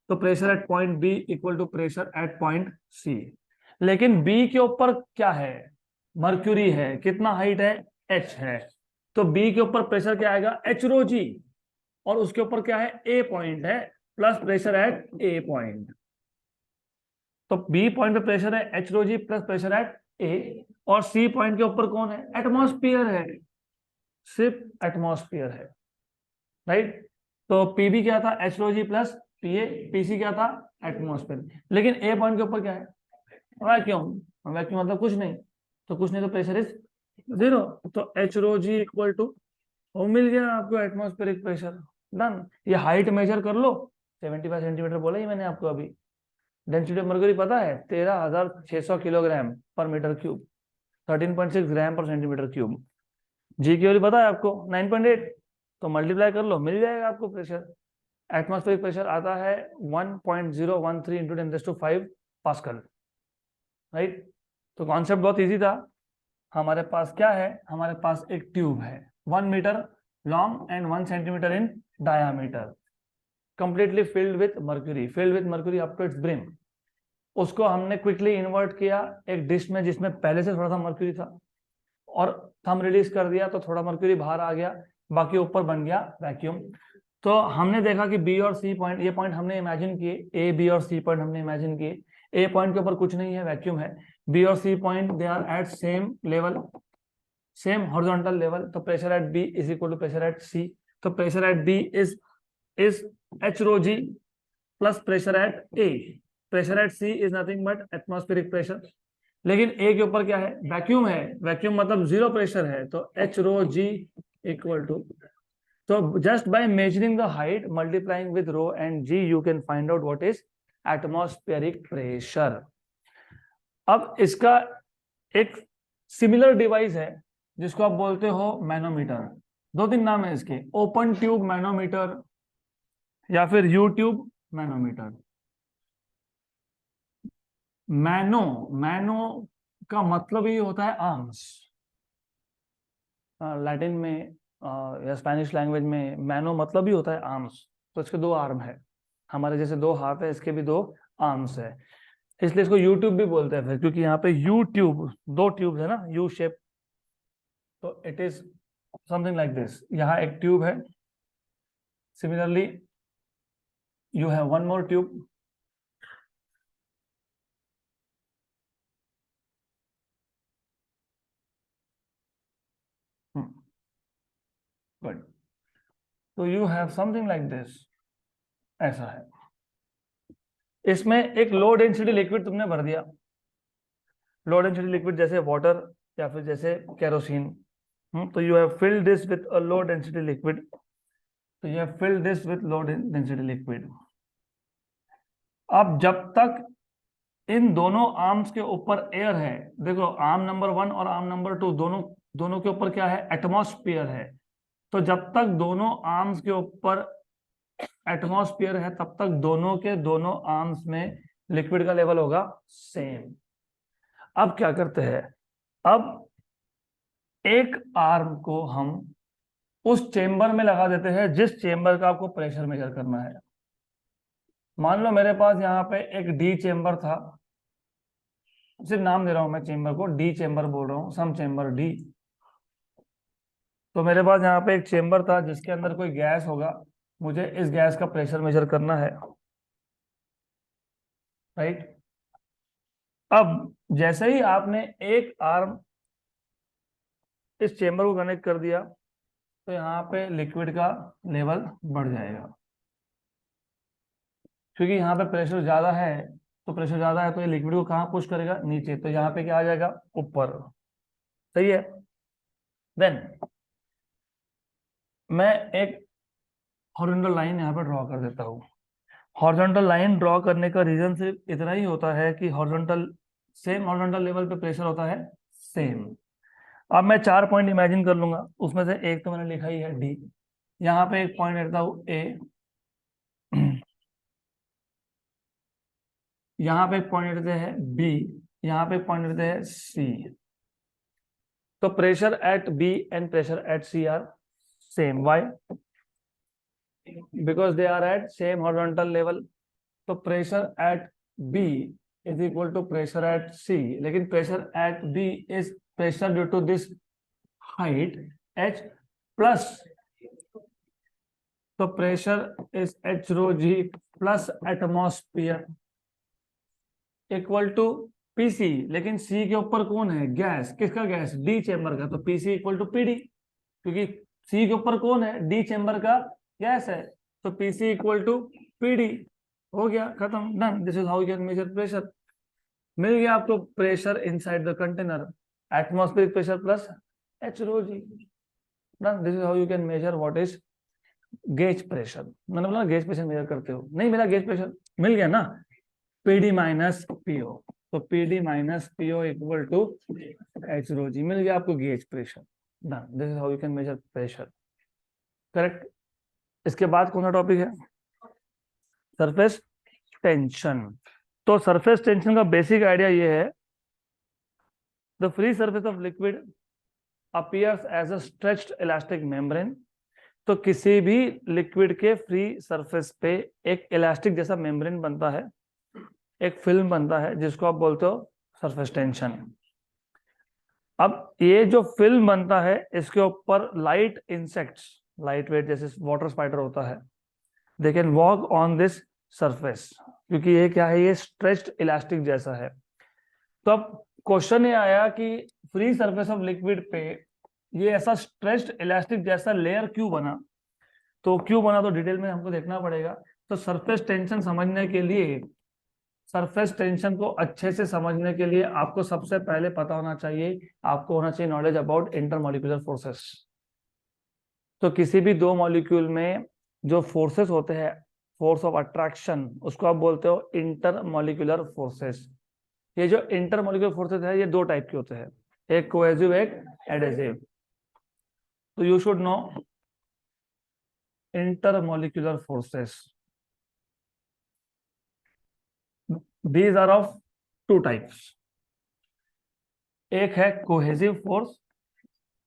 तो pressure at point B equal to pressure at point C. लेकिन बी के ऊपर क्या है, मर्क्यूरी है, कितना हाइट है, एच है। तो बी के ऊपर प्रेशर क्या आएगा, एच रो जी, और उसके ऊपर क्या है, ए पॉइंट है, plus pressure at a point. तो बी पॉइंट पे प्रेशर है h rho g plus pressure at a, और सी पॉइंट के ऊपर कौन है, एटमॉस्फेयर है, सिर्फ एटमॉस्फेयर है, राइट। तो पीबी क्या था, एच रो जी प्लस पीए, पीसी क्या था, एटमॉस्फेयर। लेकिन ए पॉइंट के ऊपर क्या है, वैक्यूम। वैक्यूम मतलब कुछ नहीं, तो कुछ नहीं तो प्रेशर इज 0। तो H rho g equal to, वो मिल गया आपको एटमॉस्फेरिक प्रेशर, डन। ये हाइट मेजर कर लो, 75 सेंटीमीटर बोला ही मैंने आपको अभी। डेंसिटी ऑफ मर्क्यूरी पता है 13,600 किलोग्राम पर मीटर क्यूब, 13.6 ग्राम पर सेंटीमीटर क्यूब। जी की वैल्यू पता है आपको 9.8, तो मल्टीप्लाई कर लो, मिल जाएगा आपको प्रेशर। एटमॉस्फेरिक प्रेशर आता है 1.013 इंटू 10⁵ पास्कल, राइट। तो कॉन्सेप्ट बहुत इजी था। हमारे पास क्या है, हमारे पास एक ट्यूब है 1 metre long and 1 centimetre in diameter, completely filled with mercury up to its brim. उसको हमने क्विकली इन्वर्ट किया एक डिश में जिसमें पहले से थोड़ा सा मर्क्यूरी था, और थंब रिलीज कर दिया तो थोड़ा मर्क्यूरी बाहर आ गया, बाकी ऊपर बन गया वैक्यूम। तो हमने देखा कि बी और सी पॉइंट, ये पॉइंट हमने इमेजिन किए, ए बी और सी पॉइंट हमने इमेजिन किए। ए पॉइंट के ऊपर कुछ नहीं है, वैक्यूम है। बी और सी point they are at same level, same horizontal level. तो pressure at B is equal to pressure at c. तो pressure at B is H rho g plus pressure at a. Pressure at c is nothing but atmospheric pressure. लेकिन ए के ऊपर क्या है, वैक्यूम है। वैक्यूम मतलब जीरो प्रेशर है, तो H rho g equal to, so just by measuring the height multiplying with rho and g you can find out what is atmospheric pressure. अब इसका एक सिमिलर डिवाइस है जिसको आप बोलते हो मैनोमीटर। दो तीन नाम है इसके, ओपन ट्यूब मैनोमीटर या फिर यू ट्यूब मैनोमीटर। मैनो का मतलब ही होता है आर्म्स। लैटिन में या स्पेनिश लैंग्वेज में मैनो मतलब ही होता है आर्म्स। तो इसके दो आर्म है, हमारे जैसे दो हाथ है, इसके भी दो आर्म्स है, इसलिए इसको यूट्यूब भी बोलते हैं फिर, क्योंकि यहाँ पे यू ट्यूब, दो ट्यूब है ना, यू शेप। तो it is something like this. यहाँ एक ट्यूब है, similarly you have one more tube. Good. तो you have something like this, ऐसा है। इसमें एक लो डेंसिटी लिक्विड तुमने भर दिया, लो डेंसिटी लिक्विड जैसे वाटर या फिर जैसे केरोसिन। तो you have filled this with a low density liquid. तो you have filled this with low density liquid. अब जब तक इन दोनों आर्म्स के ऊपर एयर है, देखो आर्म नंबर 1 और आर्म नंबर 2 दोनों के ऊपर क्या है, एटमॉस्फेयर है। तो जब तक दोनों आर्म्स के ऊपर एटमॉस्फेयर है तब तक दोनों के दोनों आर्म्स में लिक्विड का लेवल होगा सेम। अब क्या करते हैं, अब एक आर्म को हम उस चेंबर में लगा देते हैं जिस चेंबर का आपको प्रेशर मेजर करना है। मान लो मेरे पास यहाँ पे एक डी चेंबर था, सिर्फ नाम दे रहा हूं मैं चेंबर को, डी चेंबर बोल रहा हूँ, सम चेंबर डी। तो मेरे पास यहाँ पे एक चेंबर था जिसके अंदर कोई गैस होगा, मुझे इस गैस का प्रेशर मेजर करना है, राइट। अब जैसे ही आपने एक आर्म इस चेंबर को कनेक्ट कर दिया तो यहाँ पे लिक्विड का लेवल बढ़ जाएगा, क्योंकि यहाँ पे प्रेशर ज्यादा है। तो प्रेशर ज्यादा है तो ये लिक्विड को कहाँ पुश करेगा, नीचे। तो यहाँ पे क्या आ जाएगा, ऊपर। सही है। देन मैं एक हॉरिजॉन्टल लाइन यहाँ पे ड्रॉ कर देता हूँ। हॉरिजॉन्टल लाइन ड्रॉ करने का रीजन सिर्फ इतना ही होता है कि हॉरिजॉन्टल, सेम हॉरिजॉन्टल लेवल पे प्रेशर होता है सेम। अब मैं 4 पॉइंट इमेजिन कर लूंगा, उसमें से एक तो मैंने लिखा ही है डी। यहाँ पे एक पॉइंट रखता हूँ ए, यहाँ पे एक पॉइंट रहते हैं बी, यहाँ पे एक पॉइंट रहते हैं सी। तो pressure at B and pressure at C are same. Why? Because they are at same horizontal level. तो pressure at B is equal to pressure at C, लेकिन pressure at B is pressure due to this height h plus, तो pressure is H rho g plus atmosphere equal to PC. लेकिन सी के ऊपर कौन है, गैस। किसका गैस, डी चेंबर का। तो पीसी इक्वल टू पीडी, क्योंकि सी के ऊपर कौन है, डी चेंबर का गैस है। तो पीसी इक्वल टू पीडी। हो गया, खत्म, done. This is how you can measure pressure. मिल गया आपको pressure inside the container, atmospheric pressure plus h rho g. Done. This is how you can measure what is gauge pressure. मैंने बोला गेज प्रेशर मेजर करते हो, नहीं मेरा गेज प्रेशर मिल गया ना, पीडी माइनस पीओ। तो p d minus p o equal to h rho g. मिल गया आपको gauge pressure. Done. This is how you can measure pressure. Correct. इसके बाद कौन सा टॉपिक है, सरफेस टेंशन। तो सरफेस टेंशन का बेसिक आइडिया ये है, the free surface of liquid appears as a stretched elastic membrane. तो किसी भी लिक्विड के फ्री सरफेस पे एक इलास्टिक जैसा मेम्ब्रेन बनता है, एक फिल्म बनता है, जिसको आप बोलते हो सरफेस टेंशन। अब ये जो फिल्म बनता है इसके ऊपर लाइट इंसेक्ट्स लाइट वेट जैसे वाटर स्पाइडर होता है, they can walk on this surface, क्योंकि ये क्या है, ये स्ट्रेच्ड इलास्टिक जैसा है। तो अब क्वेश्चन ये आया कि फ्री सरफेस ऑफ लिक्विड पे ये ऐसा स्ट्रेच्ड इलास्टिक जैसा लेयर क्यों बना, तो क्यों बना तो डिटेल में हमको देखना पड़ेगा। तो सरफेस टेंशन समझने के लिए, सरफेस टेंशन को अच्छे से समझने के लिए आपको सबसे पहले पता होना चाहिए, आपको होना चाहिए नॉलेज अबाउट इंटरमॉलिक्यूलर फोर्सेस। तो किसी भी दो मॉलिक्यूल में जो फोर्सेस होते हैं, फोर्स ऑफ अट्रैक्शन, उसको आप बोलते हो इंटरमॉलिक्यूलर फोर्सेस। ये जो इंटरमॉलिक्यूलर फोर्सेस है ये दो टाइप के होते हैं, एक कोहेसिव एक एडेसिव। तो you should know intermolecular forces, these are of two types, एक है कोहेसिव फोर्स,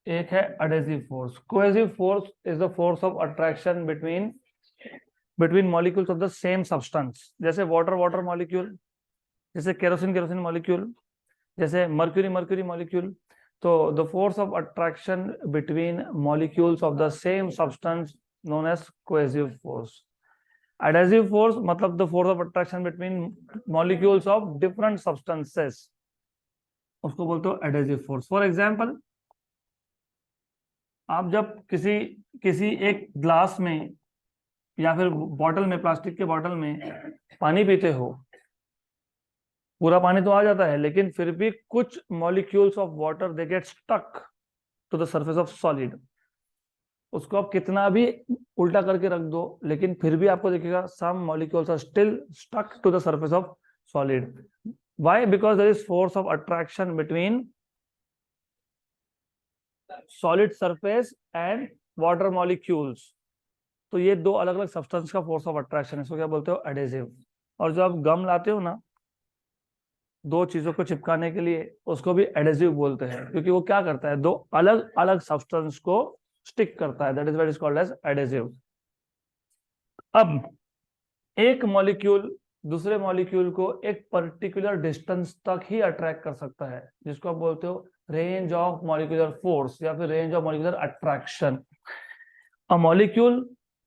एक है adhesive force. Cohesive force is the force of attraction between molecules of the same substance, जैसे वाटर वाटर मॉलिक्यूल, जैसे केरोसिन केरोसिन मॉलिक्यूल, जैसे मर्क्यूरी मर्क्यूरी मॉलिक्यूल। तो the force of attraction between molecules of the same substance known as cohesive force. Adhesive force मतलब the force of attraction between molecules of different substances, उसको बोलते हो एडेसिव फोर्स। फॉर एग्जांपल, आप जब किसी किसी एक ग्लास में या फिर बॉटल में, प्लास्टिक के बॉटल में पानी पीते हो, पूरा पानी तो आ जाता है, लेकिन फिर भी कुछ molecules of water they get stuck to the surface of solid. उसको आप कितना भी उल्टा करके रख दो, लेकिन फिर भी आपको दिखेगा some molecules are still stuck to the surface of solid. Why? Because there is force of attraction between solid surface and water molecules. तो ये दो अलग अलग सब्सटेंस का फोर्स ऑफ अट्रैक्शन है, इसको क्या बोलते हो, एडेसिव। और जो आप गम लाते हो ना, दो चीजों को चिपकाने के लिए, उसको भी एडेसिव बोलते हैं, क्योंकि वो क्या करता है, दो अलग अलग सब्सटेंस को स्टिक करता है, that is what is called as adhesive. अब एक मॉलिक्यूल दूसरे मॉलिक्यूल को एक पर्टिकुलर डिस्टेंस तक ही अट्रैक्ट कर सकता है, जिसको आप बोलते हो रेंज ऑफ मॉलिक्यूलर फोर्स या फिर range of molecular attraction. A molecule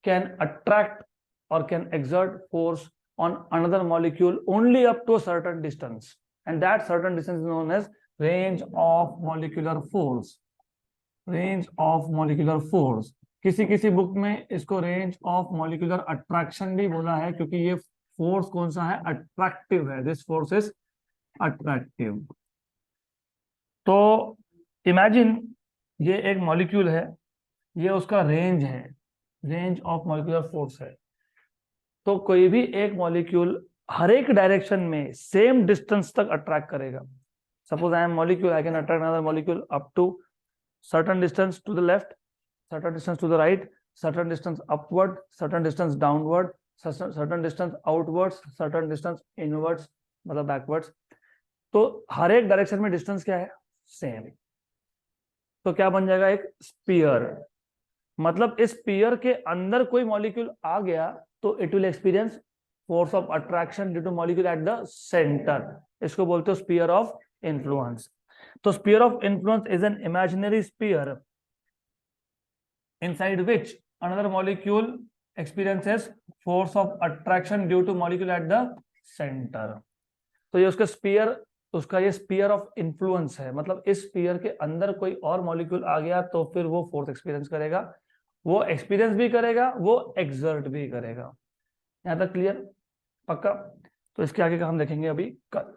can attract or can exert force on another molecule only up to a certain distance, and that certain distance is known as range of molecular force. Range of molecular force, किसी किसी बुक में इसको रेंज ऑफ मॉलिक्यूलर अट्रैक्शन भी बोला है, क्योंकि ये फोर्स कौन सा है, अट्रैक्टिव है, दिस फोर्स इज अट्रैक्टिव। तो इमेजिन ये एक मॉलिक्यूल है, ये उसका रेंज है, रेंज ऑफ मॉलिक्यूलर फोर्स है। तो कोई भी एक मॉलिक्यूल हर एक डायरेक्शन में सेम डिस्टेंस तक अट्रैक्ट करेगा। Suppose I am molecule, I can attract another molecule up to certain distance to the left, certain distance to the right, certain distance upward, certain distance downward, certain distance outwards, certain distance inwards मतलब बैकवर्ड्स। तो हर एक डायरेक्शन में डिस्टेंस क्या है, सेम। तो क्या बन जाएगा, एक स्पीयर। मतलब इस स्पीयर के अंदर कोई मॉलिक्यूल आ गया तो it will experience force of attraction due to molecule at the centre, इसको बोलते हो स्पीयर ऑफ इन्फ्लुएंस। तो sphere of influence is an imaginary sphere inside which another molecule experiences force of attraction due to molecule at the centre. तो ये उसका स्पीयर, उसका ये स्पीयर ऑफ इन्फ्लुएंस है। मतलब इस स्पीयर के अंदर कोई और मॉलिक्यूल आ गया तो फिर वो फोर्स एक्सपीरियंस करेगा, वो एक्सपीरियंस भी करेगा, वो एक्सर्ट भी करेगा। यहां तक क्लियर, पक्का? तो इसके आगे का हम देखेंगे अभी कल।